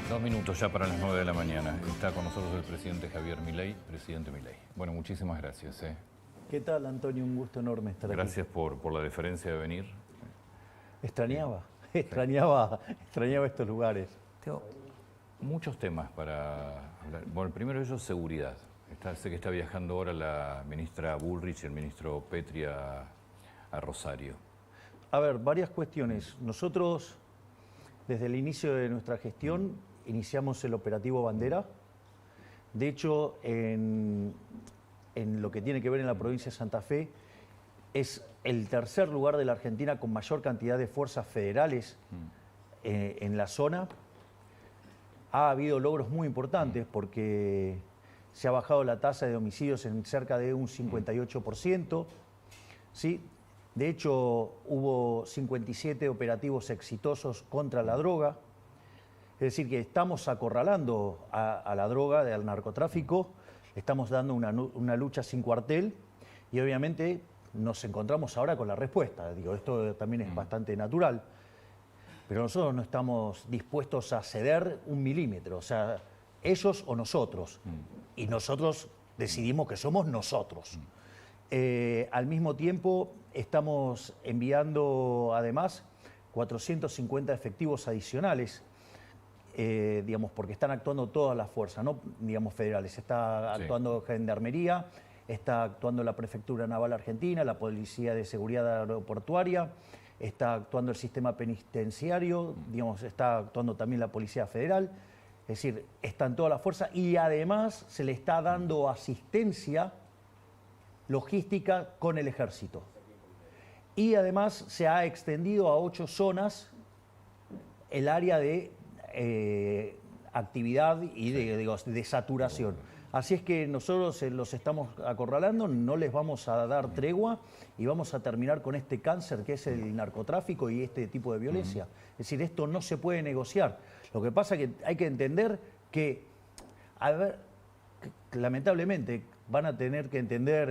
2 minutos ya para las 9 de la mañana. Está con nosotros el presidente Javier Milei. Presidente Milei. Bueno, muchísimas gracias. ¿Qué tal, Antonio? Un gusto enorme estar aquí. Gracias por la deferencia de venir. Extrañaba estos lugares. Tengo muchos temas para hablar. Bueno, el primero de ellos, seguridad. Sé que está viajando ahora la ministra Bullrich y el ministro Petri a Rosario. A ver, varias cuestiones. Nosotros, desde el inicio de nuestra gestión, iniciamos el operativo Bandera. De hecho, en lo que tiene que ver en la provincia de Santa Fe, es el tercer lugar de la Argentina con mayor cantidad de fuerzas federales en la zona. Ha habido logros muy importantes porque se ha bajado la tasa de homicidios en cerca de un 58%. ¿Sí? De hecho, hubo 57 operativos exitosos contra la droga. Es decir, que estamos acorralando a la droga, al narcotráfico, estamos dando una lucha sin cuartel y obviamente nos encontramos ahora con la respuesta. Digo, esto también es bastante natural, pero nosotros no estamos dispuestos a ceder un milímetro, o sea, ellos o nosotros, y nosotros decidimos que somos nosotros. Al mismo tiempo, estamos enviando además 450 efectivos adicionales, digamos, porque están actuando todas las fuerzas, no digamos federales. Está actuando Gendarmería, está actuando la Prefectura Naval Argentina, la Policía de Seguridad Aeroportuaria, está actuando el sistema penitenciario, digamos, está actuando también la Policía Federal. Es decir, están todas las fuerzas y además se le está dando asistencia logística con el Ejército. Y además se ha extendido a 8 zonas el área de actividad y de saturación. Así es que nosotros los estamos acorralando, no les vamos a dar tregua y vamos a terminar con este cáncer que es el narcotráfico y este tipo de violencia. Es decir, esto no se puede negociar. Lo que pasa es que hay que entender que, lamentablemente, van a tener que entender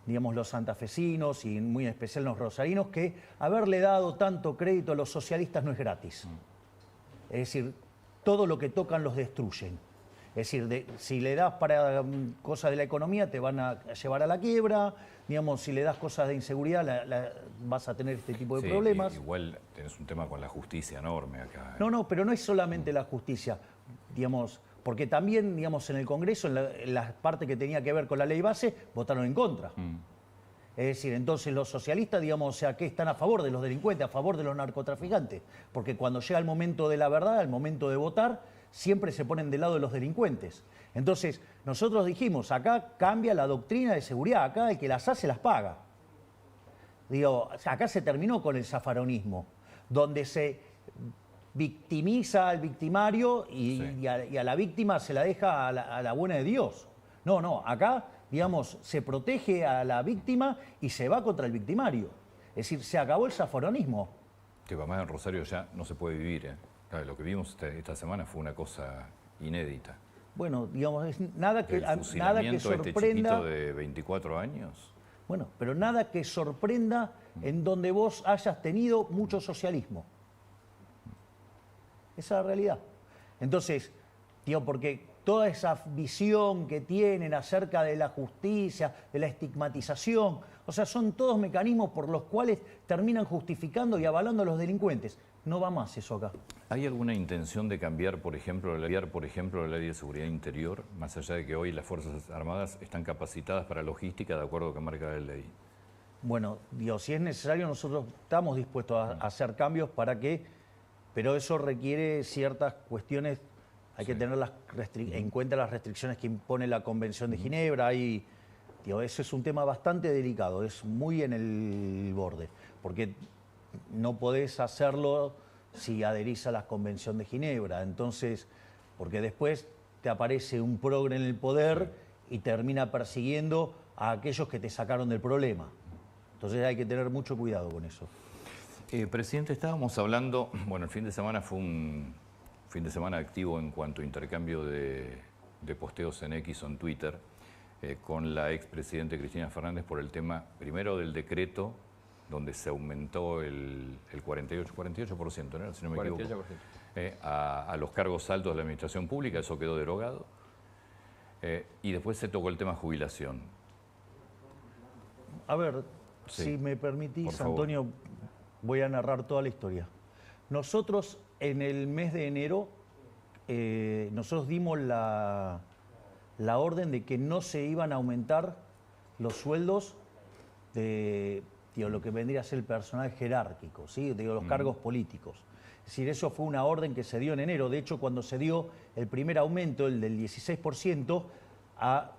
digamos, los santafesinos y muy en especial los rosarinos, que haberle dado tanto crédito a los socialistas no es gratis. Es decir, todo lo que tocan los destruyen. Es decir, si le das para cosas de la economía te van a llevar a la quiebra, digamos, si le das cosas de inseguridad vas a tener este tipo de problemas. Igual tenés un tema con la justicia enorme acá. No, pero no es solamente la justicia, digamos, porque también, digamos, en el Congreso, en la parte que tenía que ver con la ley base, votaron en contra. Es decir, entonces los socialistas, digamos, o sea, que están a favor de los delincuentes, a favor de los narcotraficantes, porque cuando llega el momento de la verdad, el momento de votar, siempre se ponen del lado de los delincuentes. Entonces, nosotros dijimos, acá cambia la doctrina de seguridad, acá el que las hace las paga. Digo, acá se terminó con el zafaronismo, donde se victimiza al victimario y a la víctima se la deja a la buena de Dios. No, acá, digamos, se protege a la víctima y se va contra el victimario. Es decir, se acabó el zafaronismo. Que además en Rosario ya no se puede vivir, Claro, lo que vimos esta semana fue una cosa inédita. Bueno, digamos, nada que sorprenda. Este chiquito de 24 años. Bueno, pero nada que sorprenda en donde vos hayas tenido mucho socialismo. Esa es la realidad. Entonces, digo, porque toda esa visión que tienen acerca de la justicia, de la estigmatización, o sea, son todos mecanismos por los cuales terminan justificando y avalando a los delincuentes. No va más eso acá. ¿Hay alguna intención de cambiar, por ejemplo, la ley de seguridad interior, más allá de que hoy las Fuerzas Armadas están capacitadas para logística de acuerdo a lo que marca la ley? Bueno, digo, si es necesario, nosotros estamos dispuestos a hacer cambios para que, pero eso requiere ciertas cuestiones. Hay que tener en cuenta las restricciones que impone la Convención de Ginebra. Digo, eso es un tema bastante delicado, es muy en el borde, porque no podés hacerlo si adherís a la Convención de Ginebra. Entonces, porque después te aparece un progre en el poder y termina persiguiendo a aquellos que te sacaron del problema. Entonces hay que tener mucho cuidado con eso. Presidente, estábamos hablando, bueno, el fin de semana fue un fin de semana activo en cuanto a intercambio de posteos en X o en Twitter con la expresidente Cristina Fernández por el tema, primero, del decreto donde se aumentó el 48%, ¿no? Si no me 48%. equivoco, a los cargos altos de la administración pública, eso quedó derogado. Y después se tocó el tema jubilación. A ver, Sí, si me permitís, por favor. Antonio, voy a narrar toda la historia. Nosotros en el mes de enero, nosotros dimos la orden de que no se iban a aumentar los sueldos de lo que vendría a ser el personal jerárquico, ¿sí? Los cargos políticos. Es decir, eso fue una orden que se dio en enero. De hecho, cuando se dio el primer aumento, el del 16%, a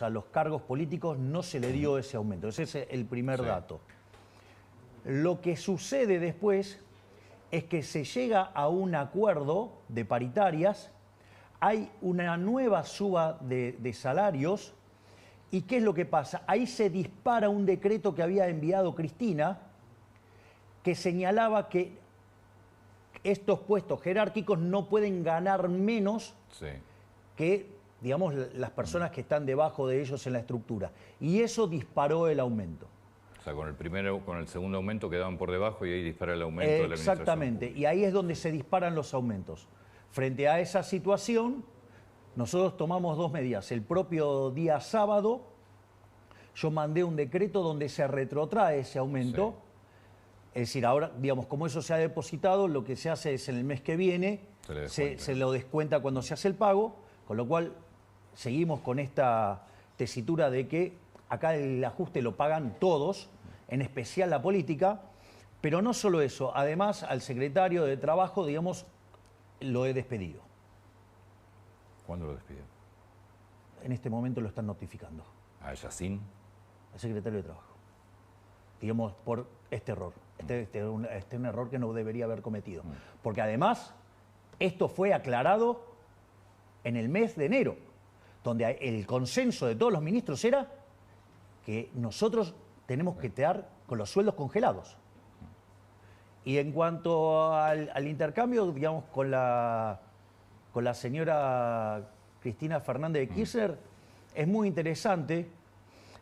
los cargos políticos no se le dio ese aumento. Ese es el primer dato. Lo que sucede después es que se llega a un acuerdo de paritarias, hay una nueva suba de salarios, ¿y qué es lo que pasa? Ahí se dispara un decreto que había enviado Cristina, que señalaba que estos puestos jerárquicos no pueden ganar menos que, digamos, las personas que están debajo de ellos en la estructura. Y eso disparó el aumento. O sea, con el segundo aumento quedaban por debajo y ahí dispara el aumento de la administración Exactamente, pública. y ahí es donde se disparan los aumentos. Frente a esa situación, nosotros tomamos dos medidas. El propio día sábado, yo mandé un decreto donde se retrotrae ese aumento. Es decir, ahora, digamos, como eso se ha depositado, lo que se hace es en el mes que viene, se lo descuenta cuando se hace el pago, con lo cual seguimos con esta tesitura de que acá el ajuste lo pagan todos, en especial la política, pero no solo eso, además al secretario de Trabajo, digamos, lo he despedido. ¿Cuándo lo despidió? En este momento lo están notificando, ¿A Yacine? al secretario de Trabajo, digamos, por este error. Este es un error que no debería haber cometido. Porque además, esto fue aclarado en el mes de enero, donde el consenso de todos los ministros era que nosotros tenemos que quedar con los sueldos congelados. Y en cuanto al intercambio, digamos, con la señora Cristina Fernández de Kirchner, es muy interesante,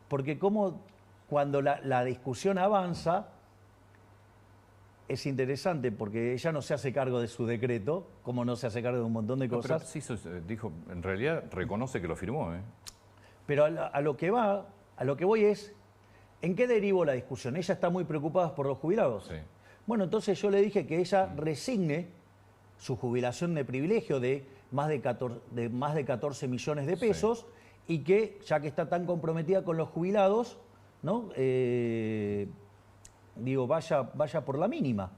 porque como cuando la discusión avanza, es interesante porque ella no se hace cargo de su decreto, como no se hace cargo de un montón de No, cosas. pero sí, dijo, en realidad reconoce que lo firmó, ¿eh? Pero a lo que voy es, ¿en qué derivó la discusión? Ella está muy preocupada por los jubilados. Sí. Bueno, entonces yo le dije que ella resigne su jubilación de privilegio de más de 14 millones de pesos y que, ya que está tan comprometida con los jubilados, ¿no? Vaya por la mínima.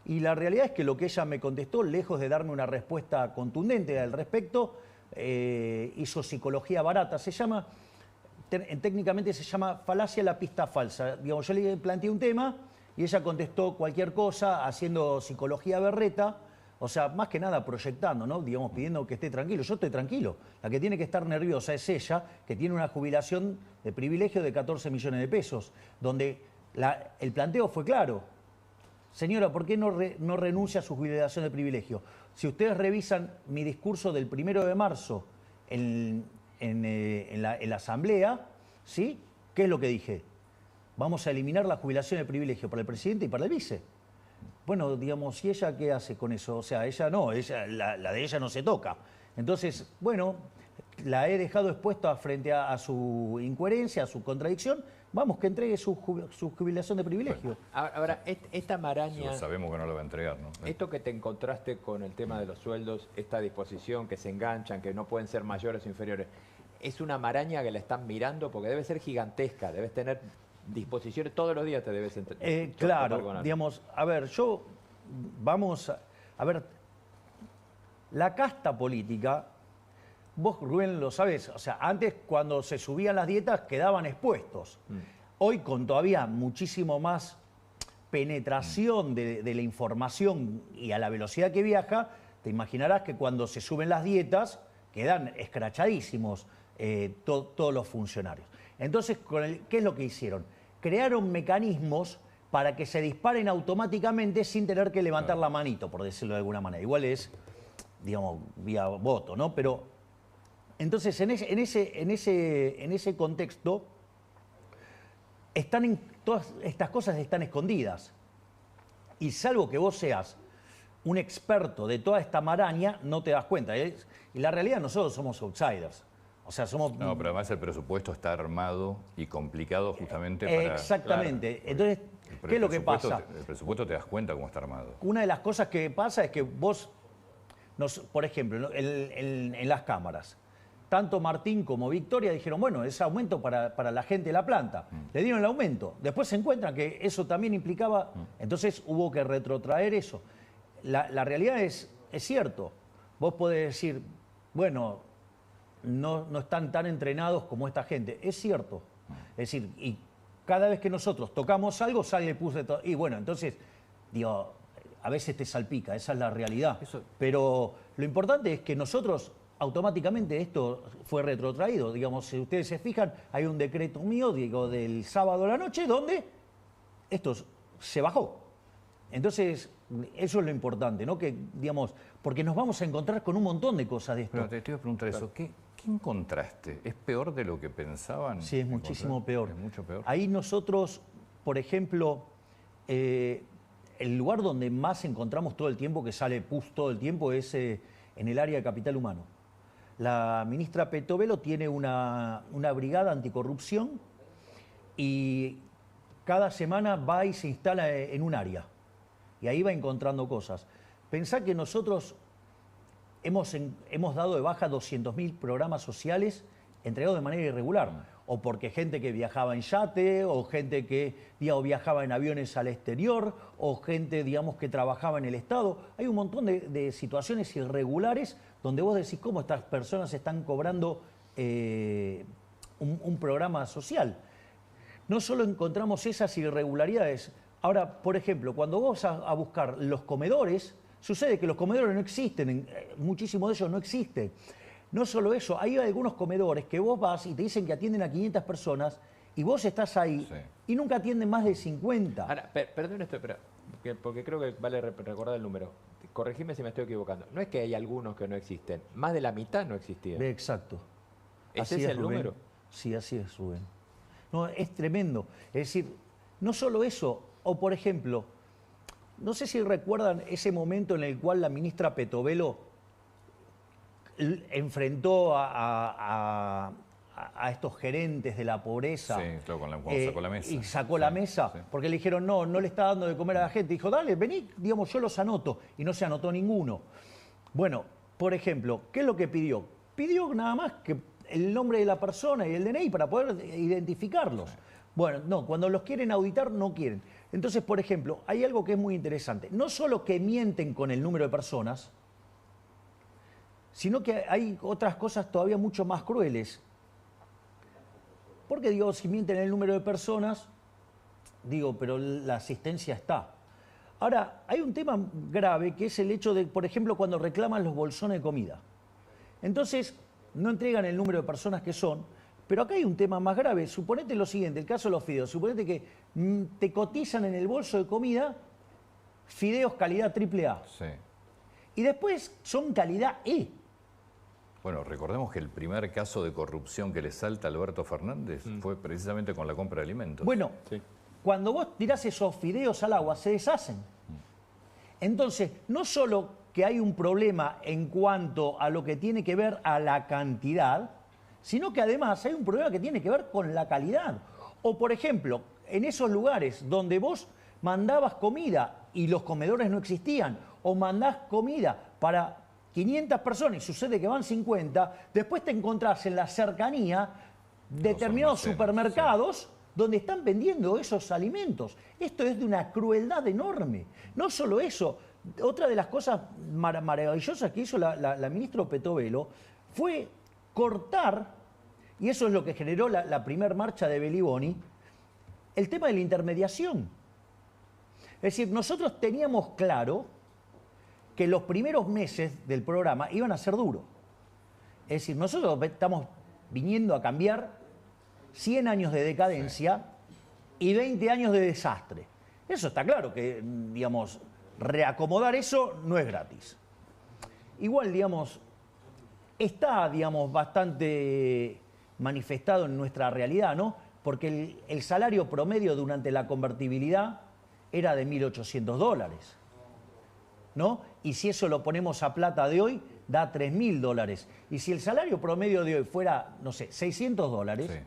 Y la realidad es que lo que ella me contestó, lejos de darme una respuesta contundente al respecto, hizo psicología barata. Técnicamente se llama falacia a la pista falsa. Digamos, yo le planteé un tema y ella contestó cualquier cosa haciendo psicología berreta, o sea, más que nada proyectando, ¿no? Digamos, pidiendo que esté tranquilo. Yo estoy tranquilo. La que tiene que estar nerviosa es ella, que tiene una jubilación de privilegio de 14 millones de pesos, donde el planteo fue claro. Señora, ¿por qué no renuncia a su jubilación de privilegio? Si ustedes revisan mi discurso del 1 de marzo en la asamblea, ¿sí? ¿Qué es lo que dije? Vamos a eliminar la jubilación de privilegio para el presidente y para el vice. Bueno, digamos, ¿y ella qué hace con eso? O sea, ella no, la de ella no se toca. Entonces, bueno, la he dejado expuesta frente a su incoherencia, a su contradicción. Vamos, que entregue su jubilación de privilegio. Ahora, esta maraña... Sabemos que no lo va a entregar, ¿no? Esto que te encontraste con el tema de los sueldos, esta disposición que se enganchan, que no pueden ser mayores o inferiores, ¿es una maraña que la están mirando? Porque debe ser gigantesca, debes tener disposiciones, todos los días te debes claro, digamos, a ver, a ver, la casta política, vos, Rubén, lo sabés, o sea, antes cuando se subían las dietas quedaban expuestos. Hoy con todavía muchísimo más penetración de la información y a la velocidad que viaja, te imaginarás que cuando se suben las dietas quedan escrachadísimos todos los funcionarios. Entonces, ¿qué es lo que hicieron? Crearon mecanismos para que se disparen automáticamente sin tener que levantar la manito, por decirlo de alguna manera. Igual es, digamos, vía voto, ¿no? Pero entonces, en ese contexto, todas estas cosas están escondidas. Y salvo que vos seas un experto de toda esta maraña, no te das cuenta. Y la realidad, nosotros somos outsiders. O sea, somos... No, pero además el presupuesto está armado y complicado justamente para... Exactamente. Claro. Entonces, ¿qué es lo que pasa? El presupuesto te das cuenta cómo está armado. Una de las cosas que pasa es que vos, por ejemplo, en las cámaras, tanto Martín como Victoria dijeron, bueno, es aumento para la gente de la planta. Le dieron el aumento. Después se encuentran que eso también implicaba... Entonces hubo que retrotraer eso. La realidad es cierto. Vos podés decir, bueno, no están tan entrenados como esta gente. Es cierto. Es decir, y cada vez que nosotros tocamos algo, sale el push de todo. Y bueno, entonces, digo, a veces te salpica, esa es la realidad. Pero lo importante es que nosotros, automáticamente, esto fue retrotraído. Digamos, si ustedes se fijan, hay un decreto mío, digo, del sábado a la noche, donde esto se bajó. Entonces, eso es lo importante, ¿no? Que, digamos, porque nos vamos a encontrar con un montón de cosas de esto. Pero te iba a preguntar eso, ¿qué encontraste? ¿Es peor de lo que pensaban? Sí, es muchísimo peor. Es mucho peor. Ahí nosotros, por ejemplo, el lugar donde más encontramos todo el tiempo, que sale PUS todo el tiempo, es en el área de capital humano. La ministra Petovelo tiene una brigada anticorrupción y cada semana va y se instala en un área. Y ahí va encontrando cosas. Pensá que nosotros hemos dado de baja 200.000 programas sociales entregados de manera irregular. O porque gente que viajaba en yate, o gente que viajaba en aviones al exterior, o gente, digamos, que trabajaba en el Estado. Hay un montón de situaciones irregulares donde vos decís cómo estas personas están cobrando un programa social. No solo encontramos esas irregularidades. Ahora, por ejemplo, cuando vos vas a buscar los comedores, sucede que los comedores no existen, muchísimos de ellos no existen. No solo eso, hay algunos comedores que vos vas y te dicen que atienden a 500 personas y vos estás ahí y nunca atienden más de 50. Ahora, perdón esto, pero, porque creo que vale recordar el número. Corregime si me estoy equivocando. No es que hay algunos que no existen, más de la mitad no existían. Exacto. ¿Ese es el número? Sí, así es, Rubén. No, es tremendo. Es decir, no solo eso, o por ejemplo, no sé si recuerdan ese momento en el cual la ministra Petovelo enfrentó a estos gerentes de la pobreza. Sí, claro, cuando sacó la mesa. Y sacó la mesa, porque le dijeron, no le está dando de comer a la gente. Dijo, dale, vení, digamos, yo los anoto. Y no se anotó ninguno. Bueno, por ejemplo, ¿qué es lo que pidió? Pidió nada más que el nombre de la persona y el DNI para poder identificarlos. Bueno, no, cuando los quieren auditar, no quieren. Entonces, por ejemplo, hay algo que es muy interesante. No solo que mienten con el número de personas, sino que hay otras cosas todavía mucho más crueles. Porque, digo, si mienten el número de personas, digo, pero la asistencia está. Ahora, hay un tema grave que es el hecho de, por ejemplo, cuando reclaman los bolsones de comida. Entonces, no entregan el número de personas que son, pero acá hay un tema más grave. Suponete lo siguiente, el caso de los fideos. Suponete que te cotizan en el bolso de comida fideos calidad AAA. Sí. Y después son calidad E. Bueno, recordemos que el primer caso de corrupción que le salta a Alberto Fernández fue precisamente con la compra de alimentos. Bueno, cuando vos tirás esos fideos al agua, se deshacen. Entonces, no solo que hay un problema en cuanto a lo que tiene que ver a la cantidad, sino que además hay un problema que tiene que ver con la calidad. O, por ejemplo, en esos lugares donde vos mandabas comida y los comedores no existían, o mandás comida para 500 personas y sucede que van 50, después te encontrás en la cercanía determinados supermercados donde están vendiendo esos alimentos. Esto es de una crueldad enorme. No solo eso, otra de las cosas maravillosas que hizo la ministra Petovelo fue cortar, y eso es lo que generó la primer marcha de Beliboni, el tema de la intermediación. Es decir, nosotros teníamos claro que los primeros meses del programa iban a ser duros. Es decir, nosotros estamos viniendo a cambiar 100 años de decadencia y 20 años de desastre. Eso está claro, que, digamos, reacomodar eso no es gratis. Igual, digamos, está, digamos, bastante manifestado en nuestra realidad, ¿no? porque el salario promedio durante la convertibilidad era de $1.800, ¿no? Y si eso lo ponemos a plata de hoy, da $3.000. Y si el salario promedio de hoy fuera, no sé, $600, Sí.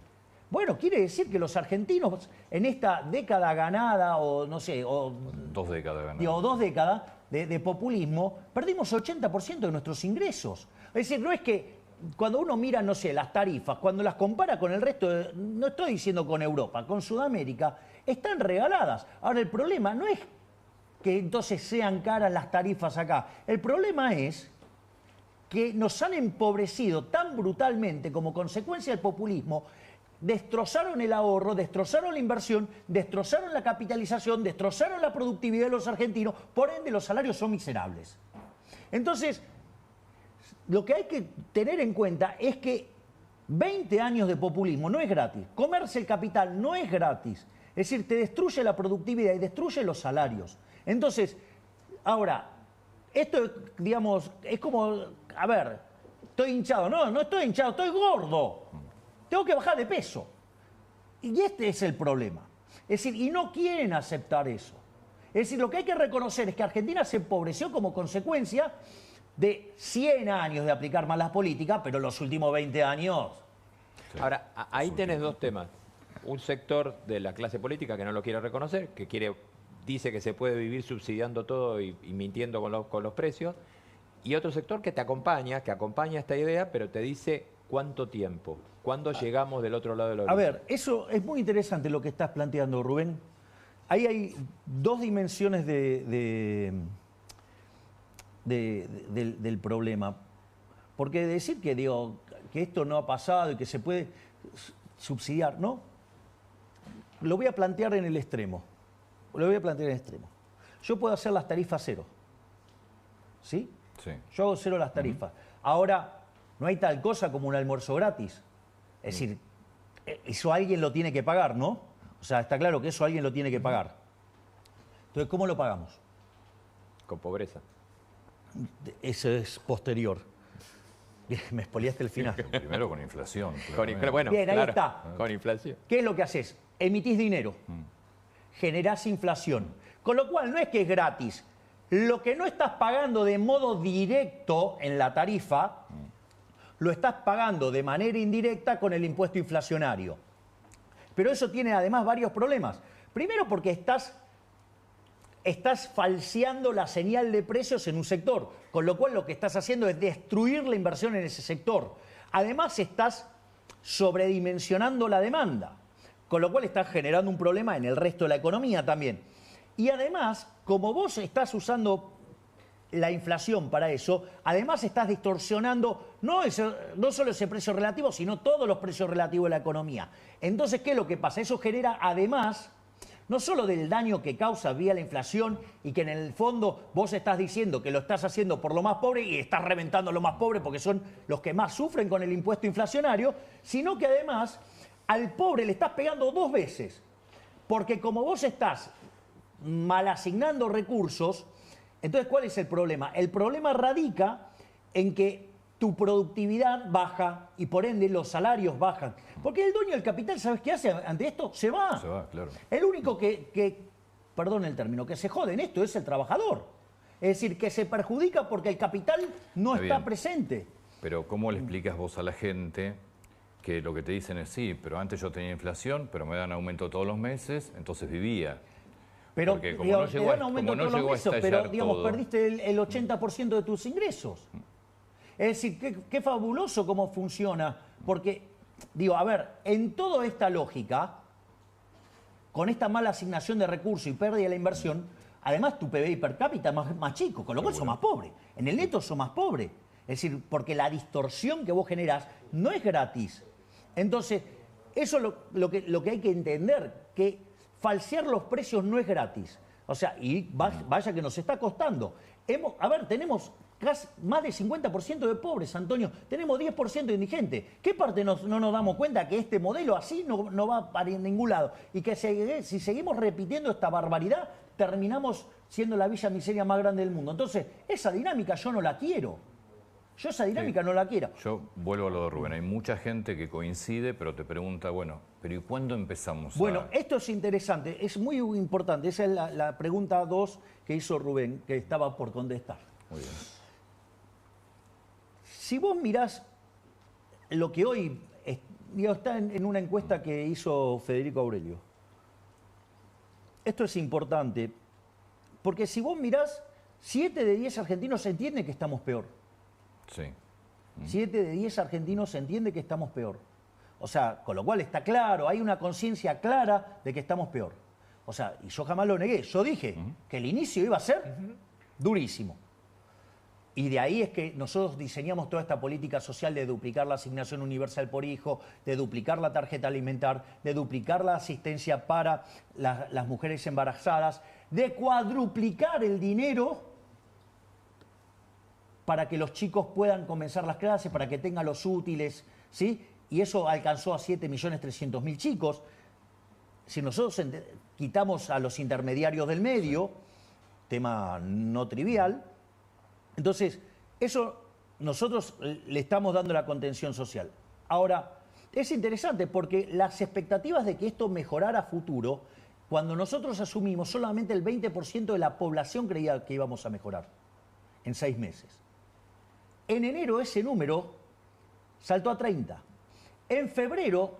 bueno, quiere decir que los argentinos en esta década ganada, o no sé, o 2 décadas ganadas. digo, 2 décadas de populismo, perdimos 80% de nuestros ingresos. Es decir, no es que cuando uno mira, no sé, las tarifas, cuando las compara con el resto, no estoy diciendo con Europa, con Sudamérica, están regaladas. Ahora, el problema no es que entonces sean caras las tarifas acá. El problema es que nos han empobrecido tan brutalmente como consecuencia del populismo. Destrozaron el ahorro, destrozaron la inversión, destrozaron la capitalización, destrozaron la productividad de los argentinos, por ende los salarios son miserables. Entonces, lo que hay que tener en cuenta es que 20 años de populismo no es gratis, comerse el capital no es gratis, es decir, te destruye la productividad y destruye los salarios. Entonces, ahora, esto, digamos, es como, a ver, estoy hinchado, no estoy hinchado, estoy gordo. Tengo que bajar de peso. Y este es el problema. Es decir, y no quieren aceptar eso. Es decir, lo que hay que reconocer es que Argentina se empobreció como consecuencia de 100 años de aplicar malas políticas, pero los últimos 20 años... Sí. Ahora, ahí tenés dos temas. Un sector de la clase política que no lo quiere reconocer, que dice que se puede vivir subsidiando todo y mintiendo con los precios. Y otro sector que acompaña esta idea, pero te dice cuánto tiempo, cuándo llegamos del otro lado del horizonte. A ver, eso es muy interesante lo que estás planteando, Rubén. Ahí hay dos dimensiones del problema. Porque decir que, que esto no ha pasado y que se puede subsidiar, ¿no? Lo voy a plantear en el extremo. Yo puedo hacer las tarifas cero. ¿Sí? Sí. Yo hago cero las tarifas. Ahora, no hay tal cosa como un almuerzo gratis. Es decir, eso alguien lo tiene que pagar, ¿no? O sea, está claro que eso alguien lo tiene que pagar. Entonces, ¿cómo lo pagamos? Con pobreza. Eso es posterior. Me expoliaste el final. Primero con inflación. Bueno, Bien, ahí claro, está. con inflación. ¿Qué es lo que haces? Emitís dinero, generás inflación. Con lo cual no es que es gratis. Lo que no estás pagando de modo directo en la tarifa, lo estás pagando de manera indirecta con el impuesto inflacionario. Pero eso tiene además varios problemas. Primero porque estás falseando la señal de precios en un sector, con lo cual lo que estás haciendo es destruir la inversión en ese sector. Además estás sobredimensionando la demanda, con lo cual estás generando un problema en el resto de la economía también. Y además, como vos estás usando la inflación para eso, además estás distorsionando no solo ese precio relativo, sino todos los precios relativos de la economía. Entonces, ¿qué es lo que pasa? Eso genera además, no solo del daño que causa vía la inflación y que en el fondo vos estás diciendo que lo estás haciendo por lo más pobre y estás reventando a lo más pobre porque son los que más sufren con el impuesto inflacionario, sino que además al pobre le estás pegando dos veces. Porque como vos estás mal asignando recursos, entonces ¿cuál es el problema? El problema radica en que tu productividad baja y por ende los salarios bajan. Porque el dueño del capital, ¿sabes qué hace ante esto? Se va. Se va, claro. El único perdón el término, que se jode en esto es el trabajador. Es decir, que se perjudica porque el capital no está presente. Pero ¿cómo le explicas vos a la gente que lo que te dicen es sí, pero antes yo tenía inflación, pero me dan aumento todos los meses, entonces vivía? Pero Porque como digamos, no te llegó dan aumento todos los meses, pero digamos, perdiste el 80% de tus ingresos. Es decir, qué fabuloso cómo funciona. Porque, a ver, en toda esta lógica, con esta mala asignación de recursos y pérdida de la inversión, además tu PBI per cápita es más chico, con lo cual sos más pobre. En el neto sos más pobre. Es decir, porque la distorsión que vos generás no es gratis. Entonces, eso es lo que hay que entender, que falsear los precios no es gratis. O sea, y vaya que nos está costando. Tenemos casi más del 50% de pobres, Antonio. Tenemos 10% de indigentes. ¿Qué parte no nos damos cuenta que este modelo así no va para ningún lado? Y que si seguimos repitiendo esta barbaridad, terminamos siendo la villa miseria más grande del mundo. Entonces, esa dinámica yo no la quiero. Yo esa dinámica no la quiero. Yo vuelvo a lo de Rubén. Hay mucha gente que coincide, pero te pregunta, bueno, ¿pero y cuándo empezamos Bueno, esto es interesante, es muy importante. Esa es la pregunta 2 que hizo Rubén, que estaba por contestar. Muy bien. Si vos mirás lo que hoy está en una encuesta que hizo Federico Aurelio, esto es importante, porque si vos mirás, 7 de 10 argentinos entienden que estamos peor. Sí. 7 de 10 argentinos entienden que estamos peor. O sea, con lo cual está claro, hay una conciencia clara de que estamos peor. O sea, y yo jamás lo negué. Yo dije que el inicio iba a ser durísimo. Y de ahí es que nosotros diseñamos toda esta política social de duplicar la asignación universal por hijo, de duplicar la tarjeta alimentar, de duplicar la asistencia para las mujeres embarazadas, de cuadruplicar el dinero para que los chicos puedan comenzar las clases, para que tengan los útiles, ¿sí? Y eso alcanzó a 7.300.000 chicos. Si nosotros quitamos a los intermediarios del medio, tema no trivial, entonces eso nosotros le estamos dando la contención social. Ahora, es interesante porque las expectativas de que esto mejorara a futuro, cuando nosotros asumimos, solamente el 20% de la población creía que íbamos a mejorar en 6 meses. En enero ese número saltó a 30. En febrero,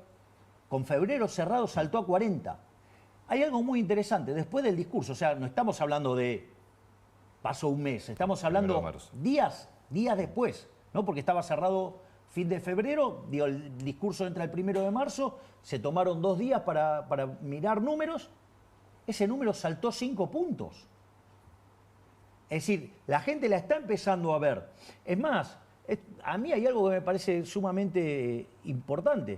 con febrero cerrado, saltó a 40. Hay algo muy interesante, después del discurso, o sea, no estamos hablando de pasó un mes, estamos hablando días después, ¿no? Porque estaba cerrado fin de febrero, digo, el discurso entra el 1 de marzo, se tomaron 2 días para mirar números, ese número saltó 5 puntos. Es decir, la gente la está empezando a ver. Es más, a mí hay algo que me parece sumamente importante.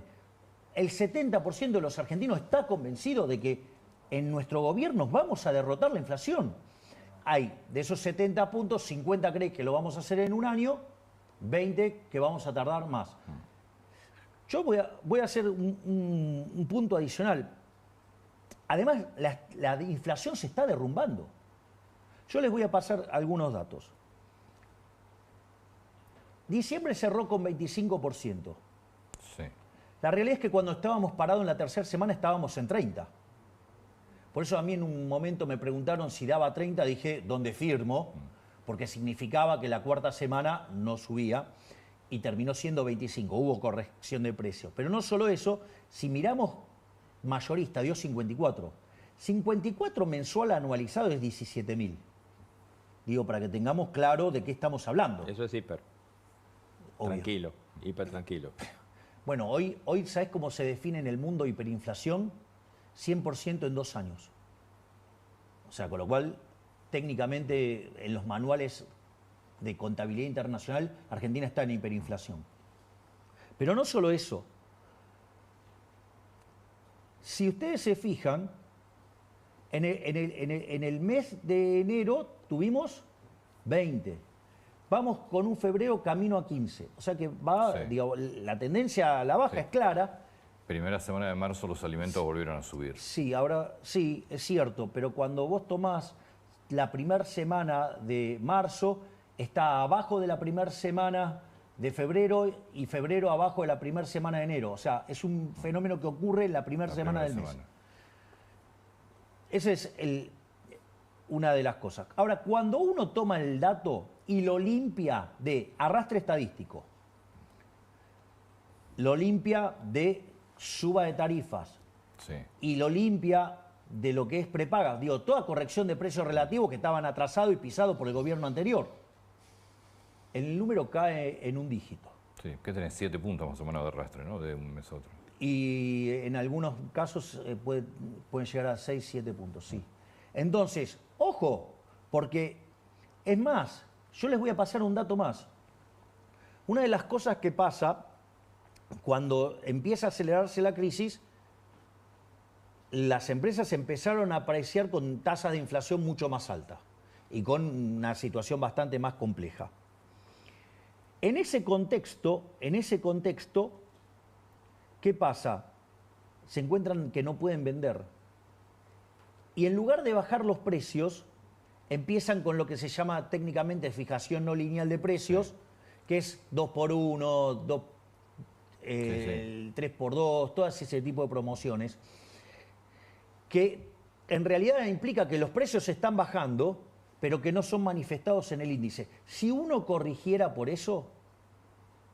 El 70% de los argentinos está convencido de que en nuestro gobierno vamos a derrotar la inflación. Hay de esos 70 puntos, 50 creen que lo vamos a hacer en un año, 20 que vamos a tardar más. Yo voy a hacer un punto adicional. Además, la inflación se está derrumbando. Yo les voy a pasar algunos datos. Diciembre cerró con 25%. Sí. La realidad es que cuando estábamos parados en la tercera semana estábamos en 30%. Por eso a mí en un momento me preguntaron si daba 30, dije, ¿dónde firmo? Porque significaba que la cuarta semana no subía y terminó siendo 25, hubo corrección de precios. Pero no solo eso, si miramos mayorista dio 54. 54 mensual anualizado es 17.000. Digo, para que tengamos claro de qué estamos hablando. Eso es hiper. Obvio. Tranquilo, hiper tranquilo. Bueno, hoy ¿sabes cómo se define en el mundo hiperinflación? 100% en 2 años. O sea, con lo cual, técnicamente, en los manuales de contabilidad internacional, Argentina está en hiperinflación. Pero no solo eso. Si ustedes se fijan, en el mes de enero tuvimos 20. Vamos con un febrero camino a 15. O sea que va, Sí. digo, la tendencia a la baja Sí. es clara. Primera semana de marzo los alimentos volvieron a subir. Sí, ahora sí, es cierto, pero cuando vos tomás la primera semana de marzo, está abajo de la primera semana de febrero y febrero abajo de la primera semana de enero. O sea, es un fenómeno que ocurre en la primera semana del mes. Esa es una de las cosas. Ahora, cuando uno toma el dato y lo limpia de arrastre estadístico, lo limpia de suba de tarifas, Sí. y lo limpia de lo que es prepaga. Digo, toda corrección de precios relativos que estaban atrasados y pisados por el gobierno anterior. El número cae en un dígito. Sí. ¿Qué tenés? 7 puntos más o menos de arrastre, ¿no? De un mes a otro. Y en algunos casos pueden llegar a 6, 7 puntos, sí. Entonces, ojo, porque es más, yo les voy a pasar un dato más. Una de las cosas que pasa cuando empieza a acelerarse la crisis, las empresas empezaron a apreciar con tasas de inflación mucho más altas y con una situación bastante más compleja. En ese contexto, ¿qué pasa? Se encuentran que no pueden vender. Y en lugar de bajar los precios, empiezan con lo que se llama técnicamente fijación no lineal de precios, que es 2x1, el 3x2, todo ese tipo de promociones, que en realidad implica que los precios están bajando, pero que no son manifestados en el índice. Si uno corrigiera por eso,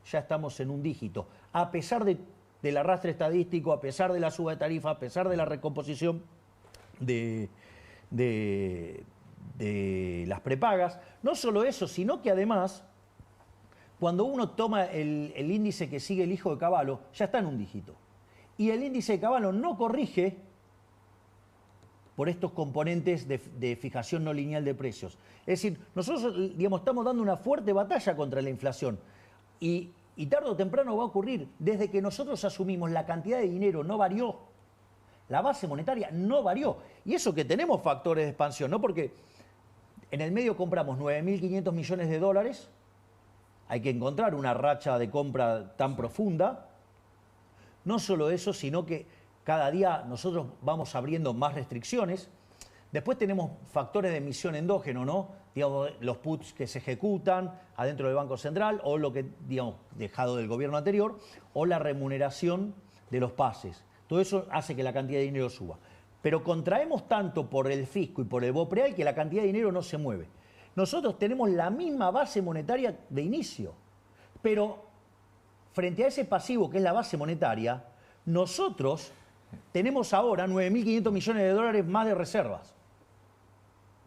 ya estamos en un dígito. A pesar del arrastre estadístico, a pesar de la suba de tarifa, a pesar de la recomposición de las prepagas. No solo eso, sino que además, cuando uno toma el índice que sigue el hijo de Cavallo, ya está en un dígito. Y el índice de Cavallo no corrige por estos componentes de fijación no lineal de precios. Es decir, nosotros, digamos, estamos dando una fuerte batalla contra la inflación y tarde o temprano va a ocurrir. Desde que nosotros asumimos, la cantidad de dinero no varió, la base monetaria no varió. Y eso que tenemos factores de expansión, ¿no? Porque en el medio compramos 9.500 millones de dólares, hay que encontrar una racha de compra tan profunda. No solo eso, sino que cada día nosotros vamos abriendo más restricciones. Después tenemos factores de emisión endógeno, ¿no? Digamos, los puts que se ejecutan adentro del Banco Central, o lo que, digamos, dejado del gobierno anterior, o la remuneración de los pases. Todo eso hace que la cantidad de dinero suba. Pero contraemos tanto por el fisco y por el BOPREAL que la cantidad de dinero no se mueve. Nosotros tenemos la misma base monetaria de inicio, pero frente a ese pasivo que es la base monetaria, nosotros tenemos ahora 9.500 millones de dólares más de reservas.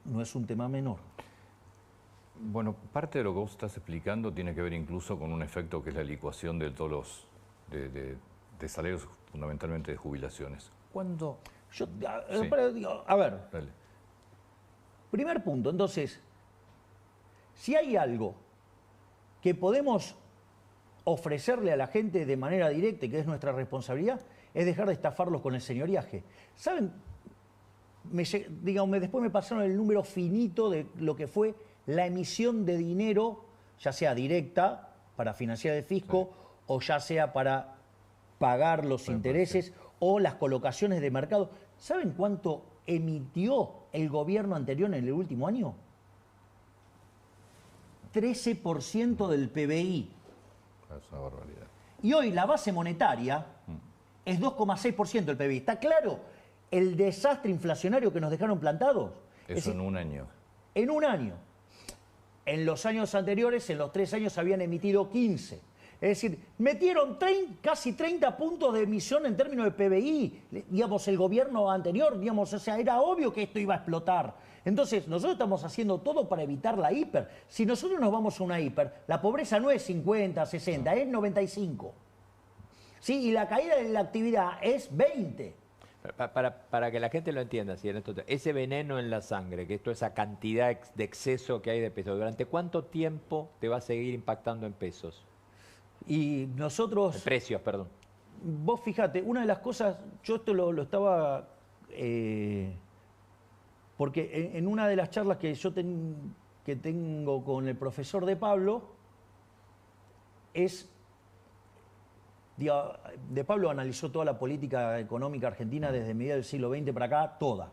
No es un tema menor. Bueno, parte de lo que vos estás explicando tiene que ver incluso con un efecto que es la licuación de todos los de salarios, fundamentalmente de jubilaciones. ¿Cuándo? A ver, Dale. primer punto, entonces, si hay algo que podemos ofrecerle a la gente de manera directa, y que es nuestra responsabilidad, es dejar de estafarlos con el señoriaje. ¿Saben? Después me pasaron el número finito de lo que fue la emisión de dinero, ya sea directa para financiar el fisco, sí, o ya sea para pagar los intereses o las colocaciones de mercado. ¿Saben cuánto emitió el gobierno anterior en el último año? 13% del PBI. Es una barbaridad. Y hoy la base monetaria es 2,6% del PBI. ¿Está claro el desastre inflacionario que nos dejaron plantados? Eso en un año. En un año. En los años anteriores, en los 3 años, habían emitido 15. Es decir, metieron casi 30 puntos de emisión en términos de PBI. Digamos, el gobierno anterior, digamos, o sea, era obvio que esto iba a explotar. Entonces, nosotros estamos haciendo todo para evitar la hiper. Si nosotros nos vamos a una hiper, la pobreza no es 50, 60, es 95. ¿Sí? Y la caída de la actividad es 20. Para que la gente lo entienda, ¿sí? Ese veneno en la sangre, que esto, esa cantidad de exceso que hay de pesos, ¿durante cuánto tiempo te va a seguir impactando en pesos? Y nosotros... Precios, perdón. Vos fíjate, una de las cosas, yo esto lo estaba... porque en una de las charlas que yo tengo con el profesor de Pablo, de Pablo analizó toda la política económica argentina desde mediados del siglo XX para acá, toda.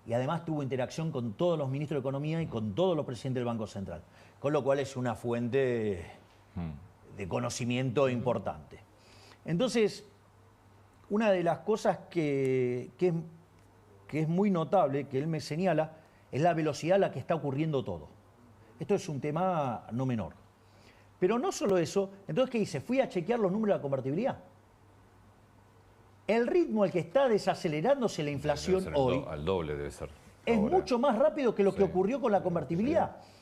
Y además tuvo interacción con todos los ministros de Economía y con todos los presidentes del Banco Central. Con lo cual es una fuente de conocimiento importante. Entonces, una de las cosas que es muy notable, que él me señala, es la velocidad a la que está ocurriendo todo. Esto es un tema no menor. Pero no solo eso, entonces, ¿qué hice? Fui a chequear los números de la convertibilidad. El ritmo al que está desacelerándose la inflación hoy... Al doble debe ser. Es ahora mucho más rápido que lo que ocurrió con la convertibilidad. Sí.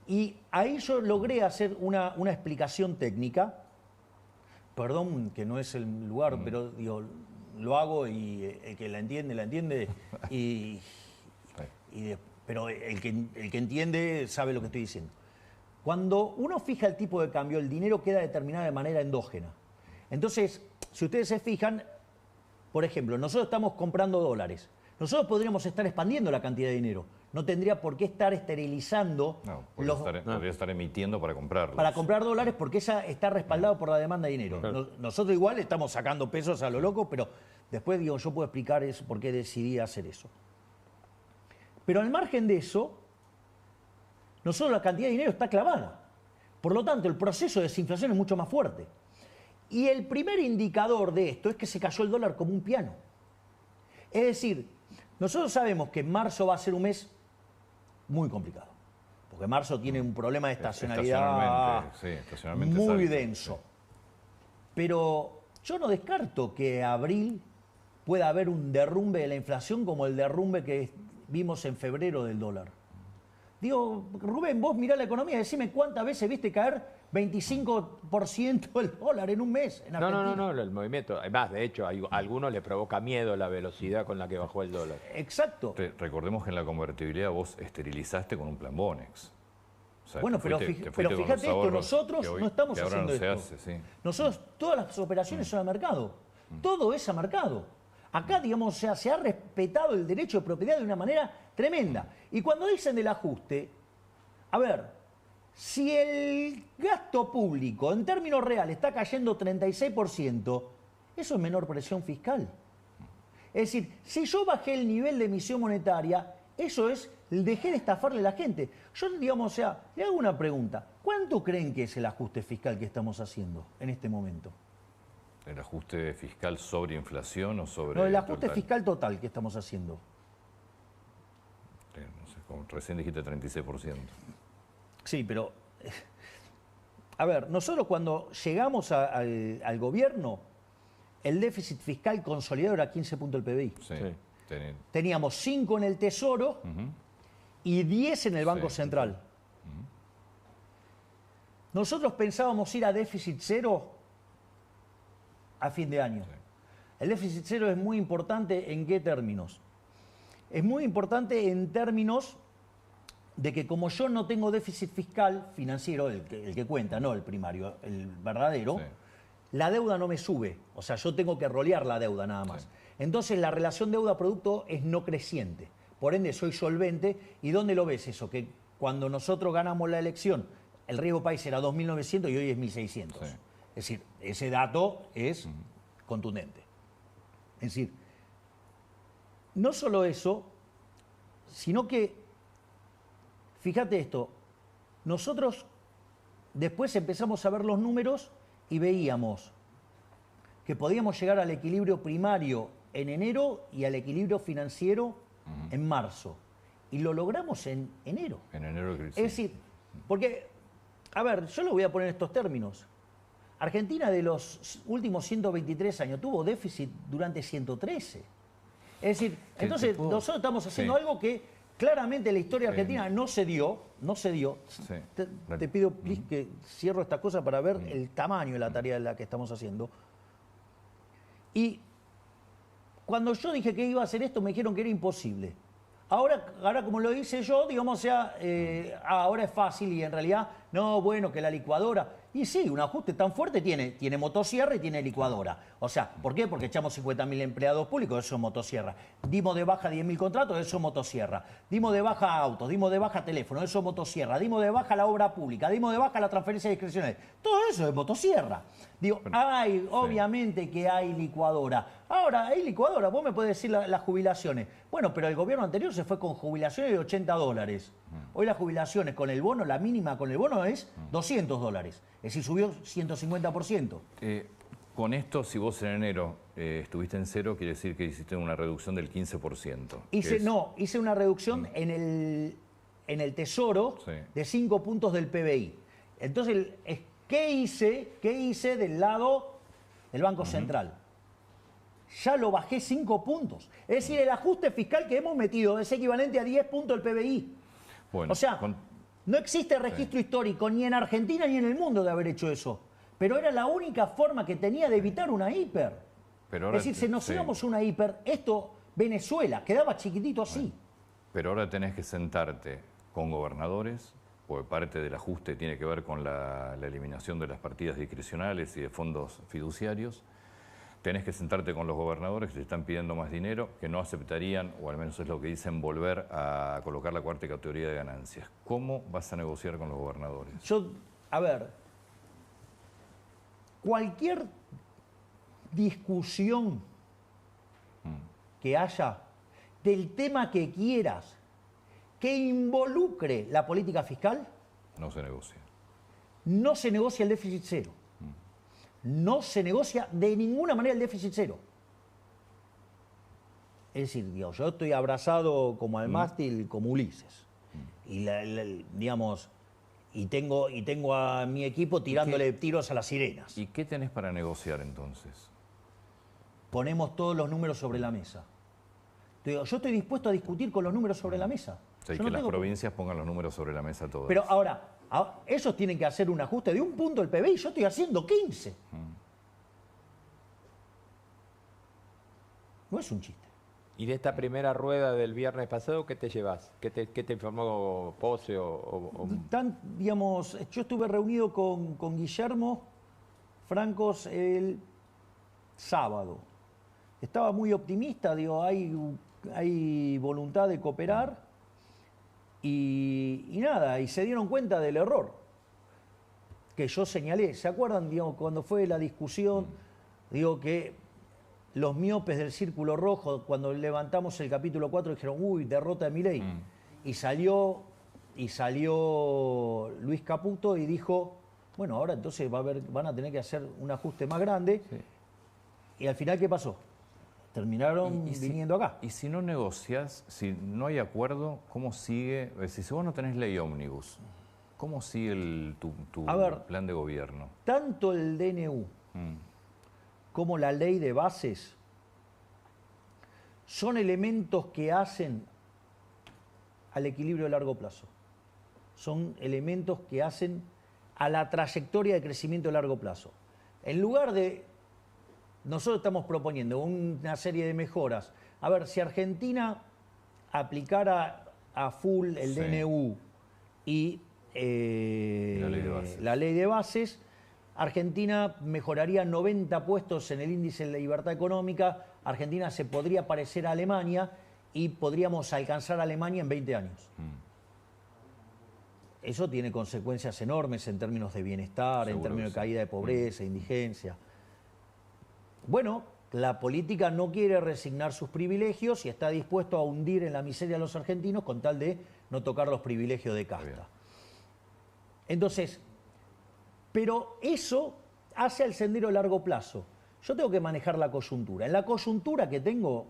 Y ahí yo logré hacer una explicación técnica. Perdón que no es el lugar, pero digo, lo hago y el que la entiende. Pero el que entiende sabe lo que estoy diciendo. Cuando uno fija el tipo de cambio, el dinero queda determinado de manera endógena. Entonces, si ustedes se fijan, por ejemplo, nosotros estamos comprando dólares. Nosotros podríamos estar expandiendo la cantidad de dinero. No tendría por qué estar esterilizando. Podría estar emitiendo para comprarlos. Para comprar dólares, porque esa está respaldado por la demanda de dinero. Claro. Nosotros igual estamos sacando pesos a lo loco, pero después yo puedo explicar eso, por qué decidí hacer eso. Pero al margen de eso, nosotros la cantidad de dinero está clavada. Por lo tanto, el proceso de desinflación es mucho más fuerte. Y el primer indicador de esto es que se cayó el dólar como un piano. Es decir, nosotros sabemos que marzo va a ser un mes muy complicado, porque marzo tiene un problema de estacionalidad estacionalmente muy alto, denso. sí. Pero yo no descarto que abril pueda haber un derrumbe de la inflación como el derrumbe que vimos en febrero del dólar. Digo, Rubén, vos mirá la economía, decime cuántas veces viste caer 25% el dólar en un mes en Argentina. No, el movimiento. Además, de hecho, a algunos le provoca miedo la velocidad con la que bajó el dólar. Exacto. Recordemos que en la convertibilidad vos esterilizaste con un plan Bonex. O sea, Bueno, pero fíjate esto, nosotros no estamos haciendo esto. Nosotros, todas las operaciones son a mercado. Todo es a mercado. Acá, digamos, se ha respetado el derecho de propiedad de una manera tremenda. Y cuando dicen del ajuste, a ver, si el gasto público en términos reales está cayendo 36%, eso es menor presión fiscal. Es decir, si yo bajé el nivel de emisión monetaria, eso es, dejé de estafarle a la gente. Yo, digamos, o sea, le hago una pregunta. ¿Cuánto creen que es el ajuste fiscal que estamos haciendo en este momento? ¿El ajuste fiscal sobre inflación o sobre...? No, el ajuste fiscal total que estamos haciendo. No sé, como recién dijiste 36%. Sí, pero... A ver, nosotros cuando llegamos al gobierno, el déficit fiscal consolidado era 15 puntos del PBI. Sí. Teníamos 5 en el Tesoro y 10 en el Banco Central. Nosotros pensábamos ir a déficit cero a fin de año. Sí. El déficit cero es muy importante ¿en qué términos? Es muy importante en términos de que como yo no tengo déficit fiscal financiero, el que cuenta, no el primario, el verdadero, sí, la deuda no me sube. O sea, yo tengo que rolear la deuda nada más. Sí. Entonces la relación deuda-producto es no creciente. Por ende, soy solvente. ¿Y dónde lo ves eso? Que cuando nosotros ganamos la elección, el riesgo país era 2.900 y hoy es 1.600. Sí. Es decir, ese dato es contundente. Es decir, no solo eso, sino que, fíjate esto, nosotros después empezamos a ver los números y veíamos que podíamos llegar al equilibrio primario en enero y al equilibrio financiero en marzo. Y lo logramos en enero. En enero, sí. Es decir, porque, a ver, yo lo voy a poner en estos términos. Argentina de los últimos 123 años tuvo déficit durante 113. Es decir, entonces nosotros estamos haciendo algo que claramente en la historia argentina no se dio. Sí. Te pido, please, que cierro esta cosa para ver el tamaño de la tarea de la que estamos haciendo. Y cuando yo dije que iba a hacer esto, me dijeron que era imposible. Ahora como lo hice yo, digamos, o sea, ahora es fácil y en realidad, no, bueno, que la licuadora. Y sí, un ajuste tan fuerte tiene motosierra y tiene licuadora. O sea, ¿por qué? Porque echamos 50.000 empleados públicos, eso es motosierra. Dimos de baja 10.000 contratos, eso es motosierra. Dimos de baja autos, dimos de baja teléfono, eso es motosierra. Dimos de baja la obra pública, dimos de baja la transferencia discrecional. Todo eso es motosierra. Digo, obviamente que hay licuadora. Ahora, hay licuadora, vos me podés decir las jubilaciones. Bueno, pero el gobierno anterior se fue con jubilaciones de $80. Hoy las jubilaciones con el bono, la mínima con el bono es $200. Es decir, subió 150%. Con esto, si vos en enero estuviste en cero, quiere decir que hiciste una reducción del 15%. Hice una reducción en el Tesoro de 5 puntos del PBI. Entonces, ¿qué hice del lado del Banco Central? Ya lo bajé 5 puntos. Es decir, el ajuste fiscal que hemos metido es equivalente a 10 puntos del PBI. Bueno, o sea, no existe registro histórico ni en Argentina ni en el mundo de haber hecho eso. Pero era la única forma que tenía de evitar una hiper. Pero ahora, es decir, si nos íbamos a una hiper, Venezuela, quedaba chiquitito así. Bueno, pero ahora tenés que sentarte con gobernadores, porque parte del ajuste tiene que ver con la eliminación de las partidas discrecionales y de fondos fiduciarios. Tenés que sentarte con los gobernadores que te están pidiendo más dinero, que no aceptarían, o al menos es lo que dicen, volver a colocar la cuarta categoría de ganancias. ¿Cómo vas a negociar con los gobernadores? A ver, cualquier discusión que haya del tema que quieras que involucre la política fiscal, no se negocia. no se negocia el déficit cero. No se negocia de ninguna manera el déficit cero. Es decir, digamos, yo estoy abrazado como al mástil, como Ulises. Y digamos, y tengo a mi equipo tirándole tiros a las sirenas. ¿Y qué tenés para negociar entonces? Ponemos todos los números sobre la mesa. Yo estoy dispuesto a discutir con los números sobre la mesa. O sea, y Yo que no las tengo- provincias pongan los números sobre la mesa todos. Pero ahora, ellos tienen que hacer un ajuste de un punto del PBI, yo estoy haciendo 15. No es un chiste. Y de esta primera rueda del viernes pasado, ¿qué te llevas? ¿Qué te informó Pose Digamos, yo estuve reunido con Guillermo Francos el sábado. Estaba muy optimista, digo, hay voluntad de cooperar y nada, y se dieron cuenta del error que yo señalé. ¿Se acuerdan, digamos, cuando fue la discusión? Digo que los miopes del Círculo Rojo, cuando levantamos el capítulo 4, dijeron, uy, derrota de Milei. Y salió Luis Caputo y dijo, bueno, ahora entonces van a tener que hacer un ajuste más grande. Sí. Y al final, ¿qué pasó? Terminaron viniendo acá. Y si no negocias, si no hay acuerdo, ¿cómo sigue? Es decir, si vos no tenés ley ómnibus, ¿cómo sigue tu A ver, plan de gobierno? Tanto el DNU como la ley de bases son elementos que hacen al equilibrio de largo plazo. Son elementos que hacen a la trayectoria de crecimiento de largo plazo. En lugar de... Nosotros estamos proponiendo una serie de mejoras. A ver, si Argentina aplicara a full el Sí. DNU y la ley de bases, Argentina mejoraría 90 puestos en el índice de la libertad económica. Argentina se podría parecer a Alemania y podríamos alcanzar a Alemania en 20 años. Eso tiene consecuencias enormes en términos de bienestar, en Seguro términos que de sí. caída de pobreza, indigencia. Bueno, la política no quiere resignar sus privilegios y está dispuesto a hundir en la miseria a los argentinos con tal de no tocar los privilegios de bien. casta. Entonces, pero eso hace al sendero a largo plazo. Yo tengo que manejar la coyuntura. En la coyuntura que tengo,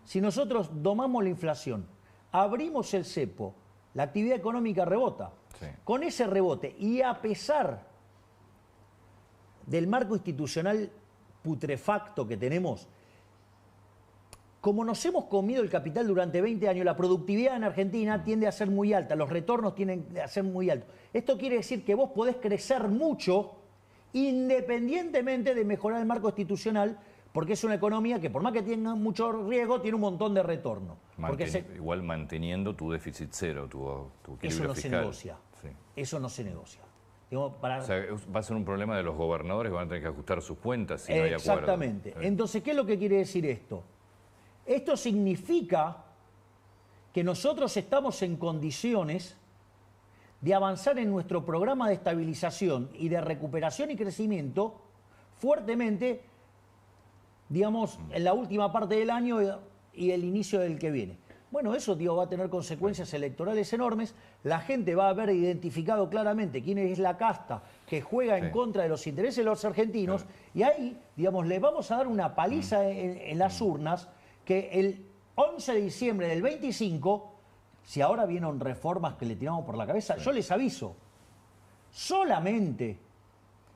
si nosotros domamos la inflación, abrimos el cepo, la actividad económica rebota. Sí. Con ese rebote y a pesar del marco institucional putrefacto que tenemos, como nos hemos comido el capital durante 20 años, la productividad en Argentina tiende a ser muy alta, los retornos tienden a ser muy altos. Esto quiere decir que vos podés crecer mucho independientemente de mejorar el marco institucional, porque es una economía que por más que tenga mucho riesgo, tiene un montón de retorno. Igual manteniendo tu déficit cero, tu equilibrio Eso no fiscal. se negocia. Sí. Eso no se negocia. Digo, O sea, va a ser un problema de los gobernadores que van a tener que ajustar sus cuentas si no hay acuerdo. Exactamente. Sí. Entonces, ¿qué es lo que quiere decir esto? Esto significa que nosotros estamos en condiciones de avanzar en nuestro programa de estabilización y de recuperación y crecimiento fuertemente, digamos, en la última parte del año y el inicio del que viene. Bueno, eso, digo, va a tener consecuencias electorales enormes. La gente va a haber identificado claramente quién es la casta que juega en contra de los intereses de los argentinos. Y ahí, digamos, le vamos a dar una paliza en las urnas que el 11 de diciembre del 25, si ahora vienen reformas que le tiramos por la cabeza, yo les aviso, solamente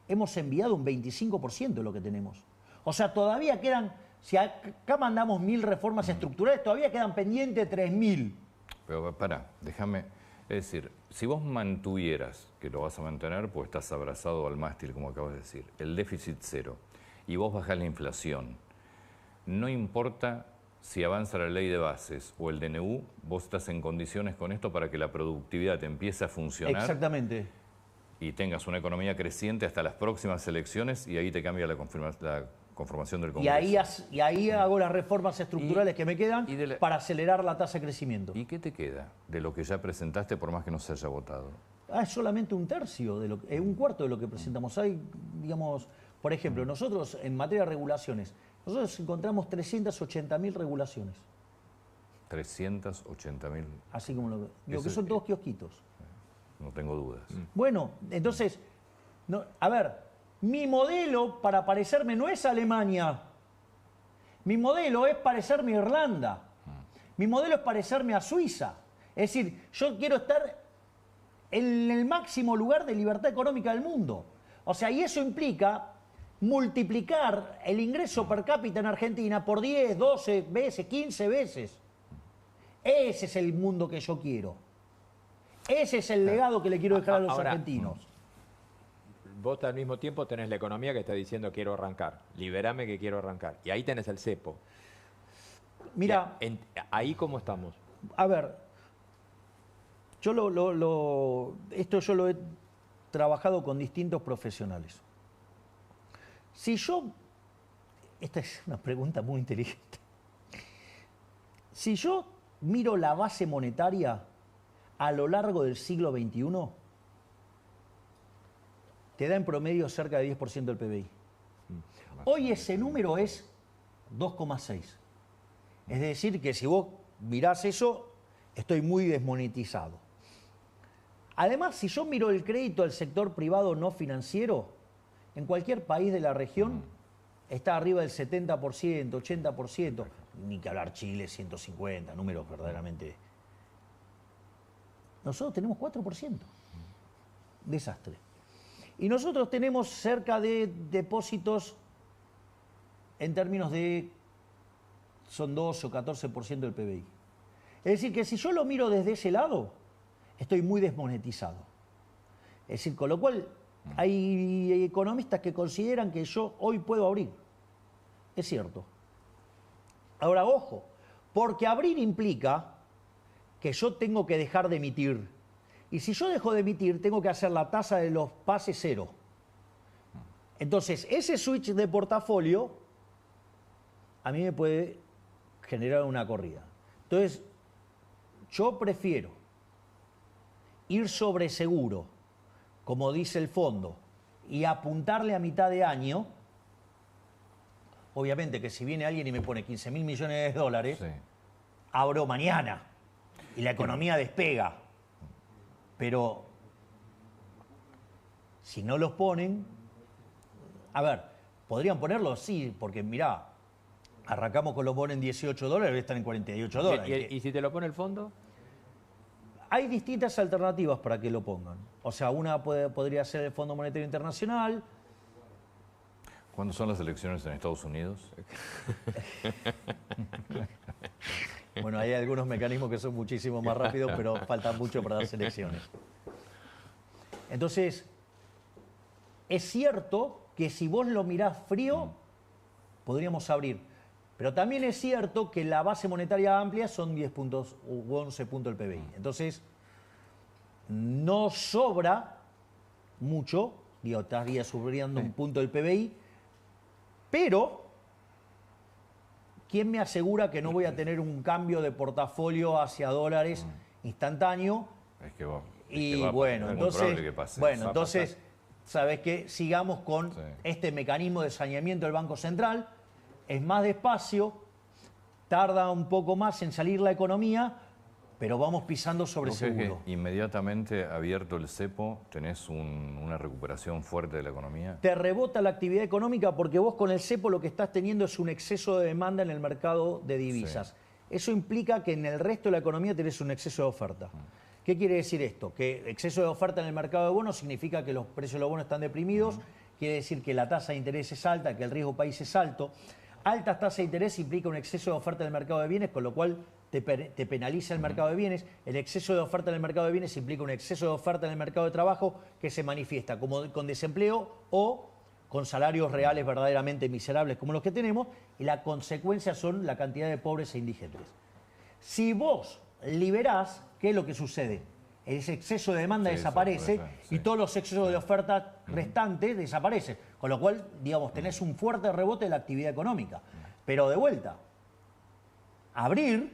hemos enviado un 25% de lo que tenemos. O sea, todavía quedan, si acá mandamos 1000 reformas estructurales, todavía quedan pendientes 3000. Pero pará, déjame. Es decir, si vos mantuvieras, que lo vas a mantener, pues estás abrazado al mástil, como acabas de decir, el déficit cero, y vos bajás la inflación, no importa si avanza la ley de bases o el DNU, vos estás en condiciones con esto para que la productividad te empiece a funcionar. Exactamente. Y tengas una economía creciente hasta las próximas elecciones y ahí te cambia la conformación del Congreso. Y ahí hago las reformas estructurales que me quedan para acelerar la tasa de crecimiento. ¿Y qué te queda de lo que ya presentaste por más que no se haya votado? Es solamente un tercio, un cuarto de lo que presentamos. Hay, digamos, por ejemplo, nosotros en materia de regulaciones, nosotros encontramos 380.000 regulaciones. 380.000. Así como digo que son todos kiosquitos. No tengo dudas. Bueno, entonces, No, a ver, mi modelo para parecerme no es Alemania. Mi modelo es parecerme a Irlanda. Mi modelo es parecerme a Suiza. Es decir, yo quiero estar en el máximo lugar de libertad económica del mundo. O sea, y eso implica multiplicar el ingreso per cápita en Argentina por 10, 12 veces, 15 veces. Ese es el mundo que yo quiero. Ese es el legado que le quiero dejar a los argentinos. Vos al mismo tiempo tenés la economía que está diciendo quiero arrancar, liberame que quiero arrancar. Y ahí tenés el cepo. Mira, ahí cómo estamos. A ver, yo esto yo lo he trabajado con distintos profesionales. Si yo, esta es una pregunta muy inteligente. Si yo miro la base monetaria a lo largo del siglo XXI, te da en promedio cerca de 10% del PBI. Hoy ese número es 2,6. Es decir, que si vos mirás eso, estoy muy desmonetizado. Además, si yo miro el crédito al sector privado no financiero, en cualquier país de la región está arriba del 70%, 80%. Ni que hablar Chile, 150, números verdaderamente. Nosotros tenemos 4%. Desastre. Y nosotros tenemos cerca de depósitos en términos de, son 12 o 14% del PBI. Es decir, que si yo lo miro desde ese lado, estoy muy desmonetizado. Es decir, con lo cual hay economistas que consideran que yo hoy puedo abrir. Es cierto. Ahora, ojo, porque abrir implica que yo tengo que dejar de emitir. Y si yo dejo de emitir, tengo que hacer la tasa de los pases cero. Entonces, ese switch de portafolio a mí me puede generar una corrida. Entonces, yo prefiero ir sobre seguro, como dice el fondo, y apuntarle a mitad de año. Obviamente que si viene alguien y me pone 15.000 millones de dólares, sí, abro mañana y la economía despega. Pero si no los ponen, a ver, podrían ponerlos, sí, porque mirá, arrancamos con los bonos en 18 dólares, ahora están en 48 dólares. ¿Y si te lo pone el fondo? Hay distintas alternativas para que lo pongan. O sea, una podría ser el Fondo Monetario Internacional. ¿Cuándo son las elecciones en Estados Unidos? Bueno, hay algunos mecanismos que son muchísimo más rápidos, pero falta mucho para las elecciones. Entonces, es cierto que si vos lo mirás frío, podríamos abrir. Pero también es cierto que la base monetaria amplia son 10 puntos u 11 puntos del PBI. Entonces, no sobra mucho, digo, estaría subiendo un punto del PBI, pero ¿quién me asegura que no voy a tener un cambio de portafolio hacia dólares instantáneo? Es que vos, bueno, entonces, ¿sabes qué? Sigamos con este mecanismo de saneamiento del Banco Central. Es más despacio, tarda un poco más en salir la economía, pero vamos pisando sobre seguro. Que inmediatamente abierto el cepo, tenés una recuperación fuerte de la economía. Te rebota la actividad económica porque vos con el cepo lo que estás teniendo es un exceso de demanda en el mercado de divisas. Sí. Eso implica que en el resto de la economía tenés un exceso de oferta. ¿Qué quiere decir esto? Que exceso de oferta en el mercado de bonos significa que los precios de los bonos están deprimidos, quiere decir que la tasa de interés es alta, que el riesgo país es alto. Altas tasas de interés implica un exceso de oferta en el mercado de bienes, con lo cual te penaliza el mercado de bienes. El exceso de oferta en el mercado de bienes implica un exceso de oferta en el mercado de trabajo que se manifiesta como con desempleo o con salarios reales verdaderamente miserables como los que tenemos, y la consecuencia son la cantidad de pobres e indigentes. Si vos liberás, ¿qué es lo que sucede? Ese exceso de demanda desaparece y todos los excesos de oferta restantes desaparecen. Con lo cual, digamos, tenés un fuerte rebote de la actividad económica. Pero de vuelta, abrir,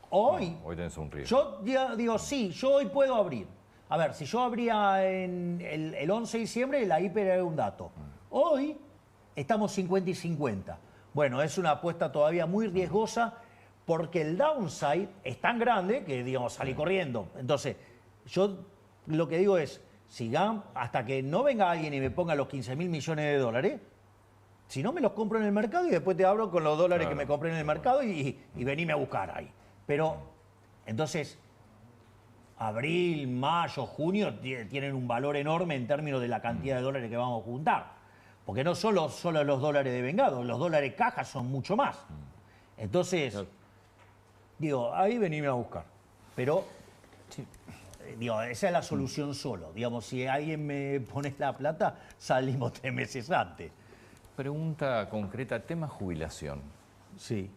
hoy tenés un riesgo. Yo digo, sí, yo hoy puedo abrir. A ver, si yo abría en el 11 de diciembre, la hiper era un dato. Hoy estamos 50 y 50. Bueno, es una apuesta todavía muy riesgosa, porque el downside es tan grande que, digamos, salí corriendo. Entonces, yo lo que digo es, hasta que no venga alguien y me ponga los 15.000 millones de dólares, si no me los compro en el mercado y después te abro con los dólares que me compré en el mercado y venime a buscar ahí. Pero, entonces, abril, mayo, junio tienen un valor enorme en términos de la cantidad de dólares que vamos a juntar. Porque no solo los dólares de vengado, los dólares caja son mucho más. Entonces, digo, ahí venime a buscar. Pero, digo, esa es la solución solo. Digamos, si alguien me pone la plata, salimos 3 meses antes. Pregunta concreta, tema jubilación. Sí.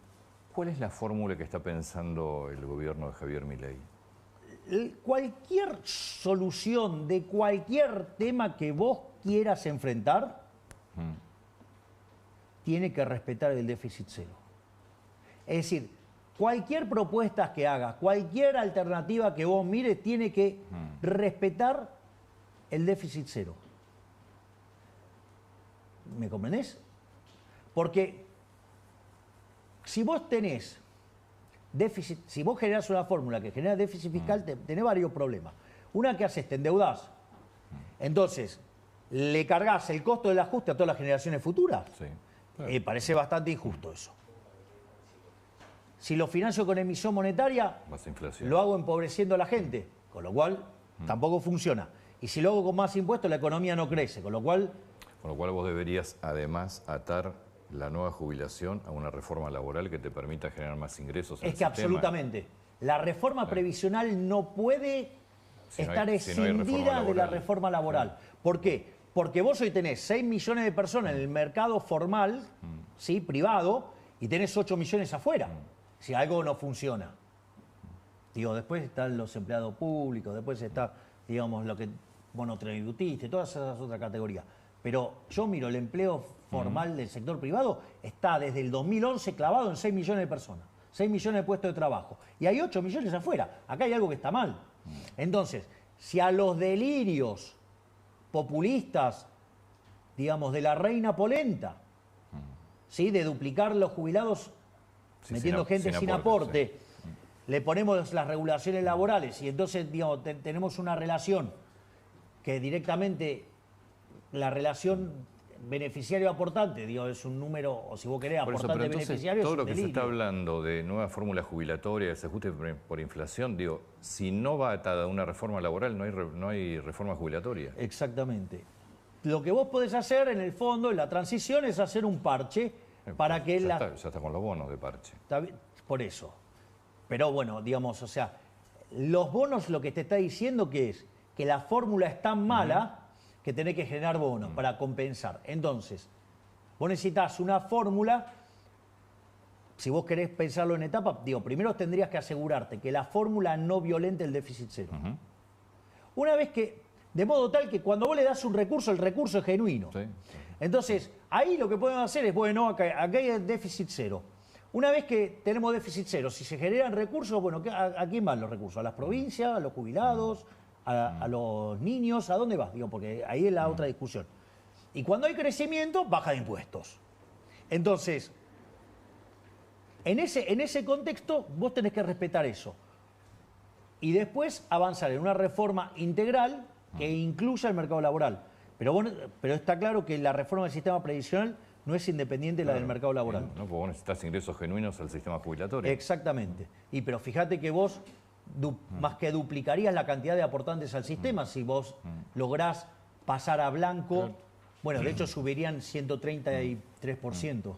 ¿Cuál es la fórmula que está pensando el gobierno de Javier Milei? Cualquier solución de cualquier tema que vos quieras enfrentar tiene que respetar el déficit cero. Es decir, cualquier propuesta que hagas, cualquier alternativa que vos mires, tiene que respetar el déficit cero. ¿Me comprendés? Porque si vos tenés déficit, si vos generás una fórmula que genera déficit fiscal, tenés varios problemas. Una que haces, te endeudás. Entonces, le cargas el costo del ajuste a todas las generaciones futuras. Sí, claro. Parece bastante injusto eso. Si lo financio con emisión monetaria, Más inflación. lo hago empobreciendo a la gente, con lo cual tampoco funciona. Y si lo hago con más impuestos, la economía no crece, con lo cual... Con lo cual vos deberías además atar la nueva jubilación a una reforma laboral que te permita generar más ingresos en Es el que sistema. absolutamente. La reforma previsional no puede estar escindida de la reforma laboral. ¿Por qué? Porque vos hoy tenés 6 millones de personas en el mercado formal, ¿sí? Privado, y tenés 8 millones afuera. Si algo no funciona. Digo, después están los empleados públicos, después está, digamos, lo que monotributista, todas esas otras categorías. Pero yo miro el empleo formal del sector privado, está desde el 2011 clavado en 6 millones de personas, 6 millones de puestos de trabajo. Y hay 8 millones afuera. Acá hay algo que está mal. Entonces, si a los delirios populistas, digamos, de la reina polenta, ¿sí? De duplicar los jubilados metiendo gente sin aporte, le ponemos las regulaciones laborales y entonces, digamos, tenemos una relación que directamente la relación beneficiario-aportante, digo, es un número, o si vos querés, aportante-beneficiario, todo es lo un que se delirio. está hablando de nueva fórmula jubilatoria, ese ajuste por inflación, digo, si no va atada a una reforma laboral, no hay reforma jubilatoria. Exactamente. Lo que vos podés hacer, en el fondo, en la transición, es hacer un parche para que ya está con los bonos de parche. Por eso. Pero bueno, digamos, o sea, los bonos lo que te está diciendo que es que la fórmula es tan mala que tenés que generar bonos para compensar. Entonces, vos necesitas una fórmula, si vos querés pensarlo en etapas, digo, primero tendrías que asegurarte que la fórmula no violente el déficit cero. Una vez que, de modo tal que cuando vos le das un recurso, el recurso es genuino. Sí. Entonces, ahí lo que podemos hacer es, bueno, acá hay déficit cero. Una vez que tenemos déficit cero, si se generan recursos, bueno, ¿a quién van los recursos? ¿A las provincias, a los jubilados, a los niños? ¿A dónde vas? Digo, porque ahí es la otra discusión. Y cuando hay crecimiento, baja de impuestos. Entonces, en ese contexto, vos tenés que respetar eso. Y después avanzar en una reforma integral que incluya el mercado laboral. Pero está claro que la reforma del sistema previsional no es independiente de la del mercado laboral. No, porque vos necesitas ingresos genuinos al sistema jubilatorio. Exactamente. Pero fíjate que vos más que duplicarías la cantidad de aportantes al sistema si vos lográs pasar a blanco. Bueno, de hecho subirían 133%,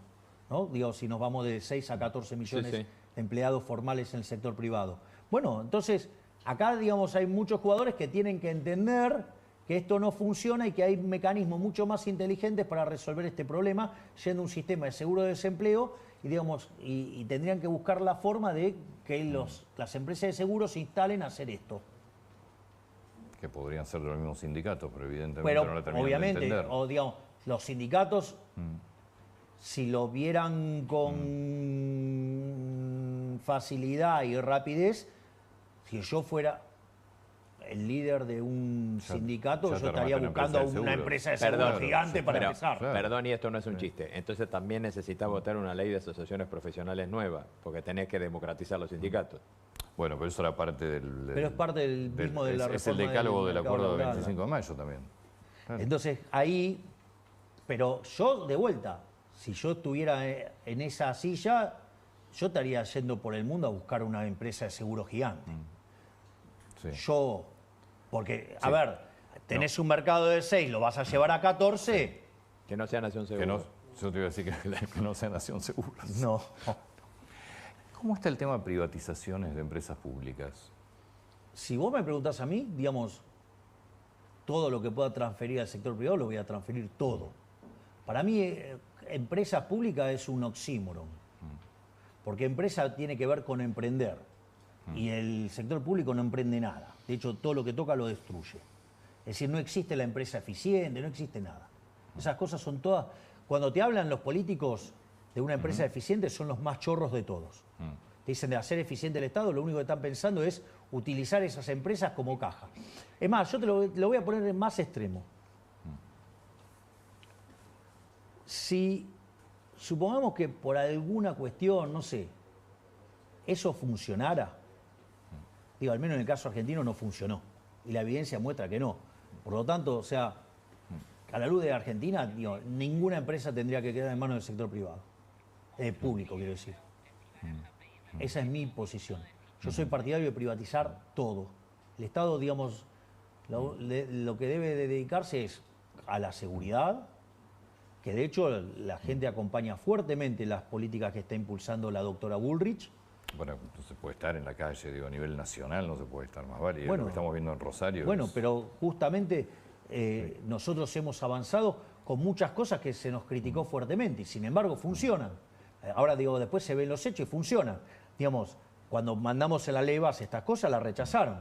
¿no? Digo, si nos vamos de 6 a 14 millones de empleados formales en el sector privado. Bueno, entonces, acá, digamos, hay muchos jugadores que tienen que entender que esto no funciona y que hay mecanismos mucho más inteligentes para resolver este problema, yendo a un sistema de seguro de desempleo y, digamos, y tendrían que buscar la forma de que las empresas de seguros se instalen a hacer esto. Que podrían ser de los mismos sindicatos, pero evidentemente no lo terminan obviamente, de entender. o digamos, los sindicatos, si lo vieran con facilidad y rapidez, si yo fuera el líder de un sindicato, yo estaría buscando una empresa de seguros gigante para empezar. Claro. Perdón, y esto no es un chiste. Entonces también necesitas votar una ley de asociaciones profesionales nueva, porque tenés que democratizar los sindicatos. Bueno, pero eso era parte del... Pero es parte del mismo de la Es el reforma decálogo del del mercado acuerdo del laboral. 25 de mayo también. Claro. Entonces, ahí, pero yo de vuelta, si yo estuviera en esa silla, yo estaría yendo por el mundo a buscar una empresa de seguro gigante. Sí. Yo, porque, a Sí. ver, tenés un mercado de 6, lo vas a llevar a 14, Que no sea Nación Seguro. Que no, yo te iba a decir que no sea Nación Seguros. no. ¿Cómo está el tema de privatizaciones de empresas públicas? Si vos me preguntás a mí, digamos, todo lo que pueda transferir al sector privado lo voy a transferir todo. Para mí, empresa pública es un oxímoron, porque empresa tiene que ver con emprender y el sector público no emprende nada. De hecho, todo lo que toca lo destruye. Es decir, no existe la empresa eficiente, no existe nada. Esas cosas son todas... Cuando te hablan los políticos de una empresa eficiente, son los más chorros de todos. Te dicen de hacer eficiente el Estado, lo único que están pensando es utilizar esas empresas como caja. Es más, yo te lo voy a poner en más extremo. Si supongamos que por alguna cuestión, no sé, eso funcionara, digo, al menos en el caso argentino no funcionó, y la evidencia muestra que no. Por lo tanto, o sea, a la luz de Argentina, digo, ninguna empresa tendría que quedar en manos del sector privado, público, quiero decir. Esa es mi posición. Yo soy partidario de privatizar todo. El Estado, digamos, lo que debe de dedicarse es a la seguridad, que de hecho la gente acompaña fuertemente las políticas que está impulsando la doctora Bullrich. Bueno, no se puede estar en la calle, digo, a nivel nacional no se puede estar más válido. Bueno, Lo que estamos viendo en Rosario Bueno, es- pero justamente nosotros hemos avanzado con muchas cosas que se nos criticó fuertemente y sin embargo funcionan. Ahora digo, después se ven los hechos y funcionan. Digamos, cuando mandamos en la ley base estas cosas las rechazaron.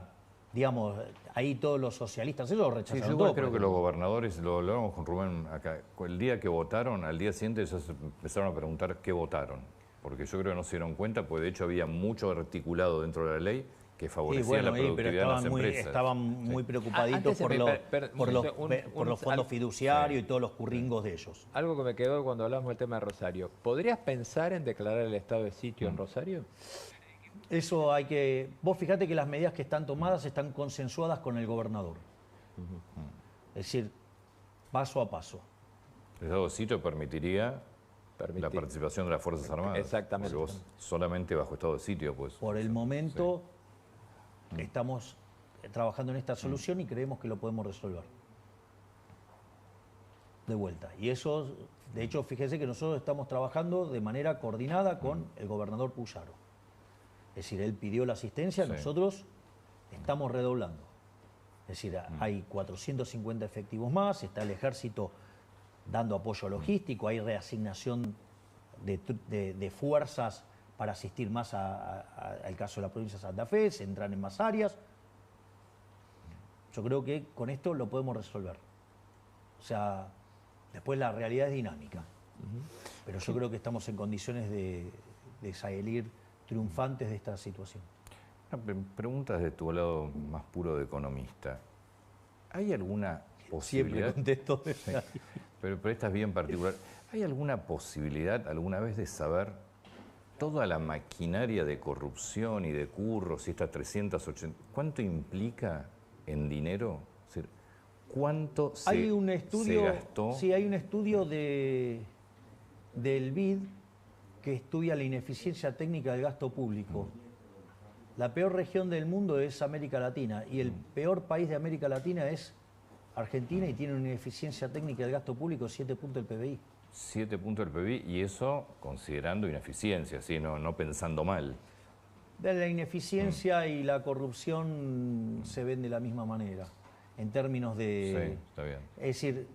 Digamos, ahí todos los socialistas ellos lo Sí, rechazaron. yo igual todo, creo por que los ejemplo. gobernadores, lo hablamos con Rubén acá, el día que votaron, al día siguiente ellos empezaron a preguntar qué votaron. Porque yo creo que no se dieron cuenta, porque de hecho había mucho articulado dentro de la ley que Sí, favorecía la bueno, pero productividad de las empresas. estaban muy preocupaditos Antes por, se me- los, per- por, los, un- por los fondos fiduciarios y todos los curringos de ellos. Algo que me quedó cuando hablamos del tema de Rosario. ¿Podrías pensar en declarar el estado de sitio en Rosario? Eso hay que... Vos fijate que las medidas que están tomadas están consensuadas con el gobernador. Es decir, paso a paso. El estado de sitio permitiría la Permitir. participación de las Fuerzas Armadas. Exactamente. Porque vos solamente bajo estado de sitio, pues. Por el momento estamos trabajando en esta solución y creemos que lo podemos resolver. De vuelta. Y eso, de hecho, fíjese que nosotros estamos trabajando de manera coordinada con el gobernador Puyaro. Es decir, él pidió la asistencia, Sí. nosotros estamos redoblando. Es decir, hay 450 efectivos más, está el ejército dando apoyo logístico, hay reasignación de fuerzas para asistir más al caso de la provincia de Santa Fe, se entran en más áreas. Yo creo que con esto lo podemos resolver. O sea, después la realidad es dinámica. Pero yo creo que estamos en condiciones de salir triunfantes de esta situación. Una pregunta desde tu lado más puro de economista. ¿Hay alguna Siempre posibilidad? contesto. Pero esta es bien particular. ¿Hay alguna posibilidad alguna vez de saber toda la maquinaria de corrupción y de curros y estas 380? ¿Cuánto implica en dinero? Es decir, ¿cuánto Hay un estudio, se gastó? sí, hay un estudio del BID que estudia la ineficiencia técnica del gasto público. La peor región del mundo es América Latina y el peor país de América Latina es Argentina y tiene una ineficiencia técnica del gasto público de 7 puntos del PBI. 7 puntos del PBI y eso considerando ineficiencia, ¿sí? No pensando mal. De la ineficiencia y la corrupción se ven de la misma manera, en términos de... Sí, está bien. Es decir,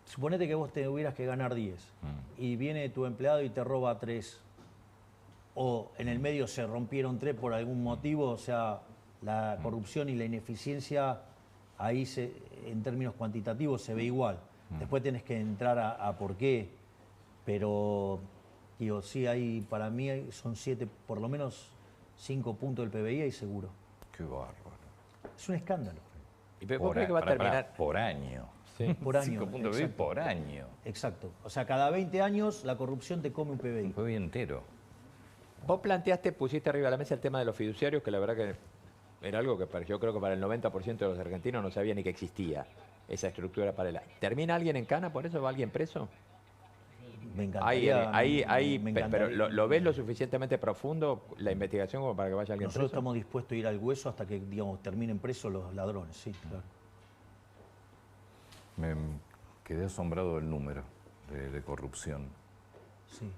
suponete que vos te hubieras que ganar 10 y viene tu empleado y te roba 3, o en el medio se rompieron 3 por algún motivo, o sea, la corrupción y la ineficiencia ahí en términos cuantitativos se ve igual. Después tenés que entrar a por qué, pero digo, sí hay, para mí son 7, por lo menos 5 puntos del PBI ahí seguro. Qué bárbaro. Es un escándalo. ¿Y vos crees que va a terminar? Por año. Sí. Por año. 5 puntos del PBI exacto. por año. Exacto. O sea, cada 20 años la corrupción te come un PBI. Un PBI entero. Vos planteaste, pusiste arriba de la mesa el tema de los fiduciarios, que la verdad que era algo que yo creo que para el 90% de los argentinos no sabía ni que existía esa estructura paralela. ¿Termina alguien en cana por eso? ¿Va alguien preso? Me encantaría. Me Pero encantaría. ¿lo ves lo suficientemente profundo la investigación como para que vaya alguien Nosotros preso? estamos dispuestos a ir al hueso hasta que, digamos, terminen presos los ladrones, sí, claro. Me quedé asombrado del número de corrupción. Sí.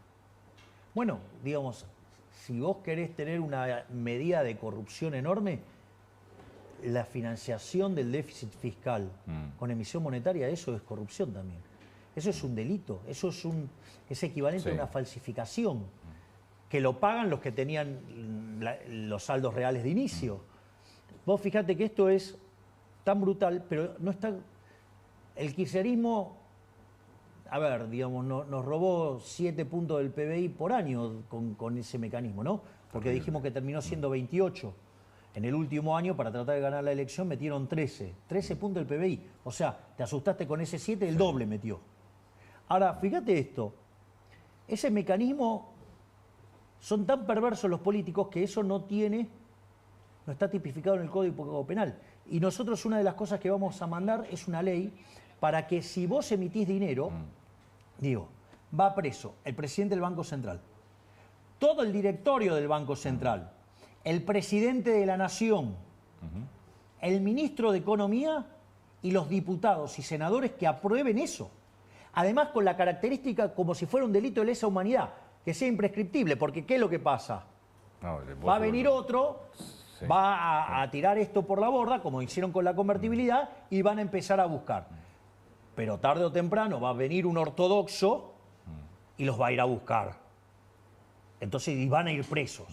Bueno, digamos, si vos querés tener una medida de corrupción enorme, la financiación del déficit fiscal con emisión monetaria, eso es corrupción también. Eso es un delito, eso es equivalente a Sí. una falsificación, que lo pagan los que tenían los saldos reales de inicio. Vos fijate que esto es tan brutal, pero no está... El kirchnerismo, a ver, digamos, nos robó 7 puntos del PBI por año con ese mecanismo, ¿no? Porque dijimos que terminó siendo 28. En el último año, para tratar de ganar la elección, metieron 13 puntos del PBI. O sea, te asustaste con ese 7, el doble metió. Ahora, fíjate esto, ese mecanismo, son tan perversos los políticos que eso no está tipificado en el Código Penal. Y nosotros una de las cosas que vamos a mandar es una ley para que si vos emitís dinero, digo, va preso el presidente del Banco Central, todo el directorio del Banco Central, el presidente de la Nación, el ministro de Economía y los diputados y senadores que aprueben eso. Además, con la característica como si fuera un delito de lesa humanidad, que sea imprescriptible, porque ¿qué es lo que pasa? No, Va a venir otro, Sí. va a tirar esto por la borda, como hicieron con la convertibilidad, y van a empezar a buscar. Pero tarde o temprano va a venir un ortodoxo y los va a ir a buscar. Entonces, y van a ir presos.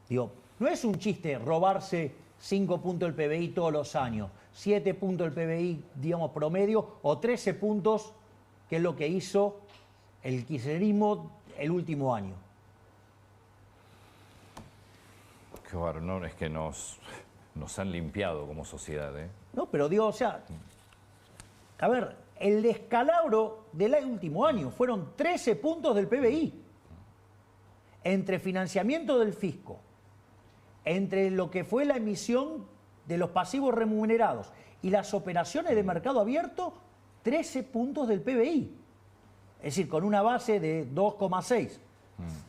Digo, no es un chiste robarse 5 puntos del PBI todos los años, 7 puntos del PBI, digamos, promedio, o 13 puntos, que es lo que hizo el kirchnerismo el último año. Qué bárbaro, no, es que nos han limpiado como sociedad, ¿eh? No, pero digo, o sea, a ver, el descalabro del último año fueron 13 puntos del PBI. Entre financiamiento del fisco, entre lo que fue la emisión de los pasivos remunerados y las operaciones de mercado abierto, 13 puntos del PBI. Es decir, con una base de 2,6.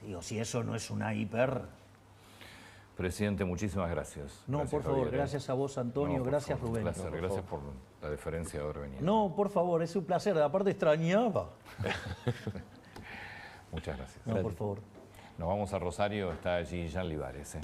Digo, si eso no es una hiper... Presidente, muchísimas gracias. No, Gracias, por favor, Javier, ¿eh? gracias a vos, Antonio, No, por gracias, favor, Rubén. Gracias, No, por gracias favor. por la deferencia de haber venido. No, por favor, es un placer. Aparte extrañaba. Muchas gracias. No, por favor. Nos vamos a Rosario, está allí Jean Libares, ¿eh?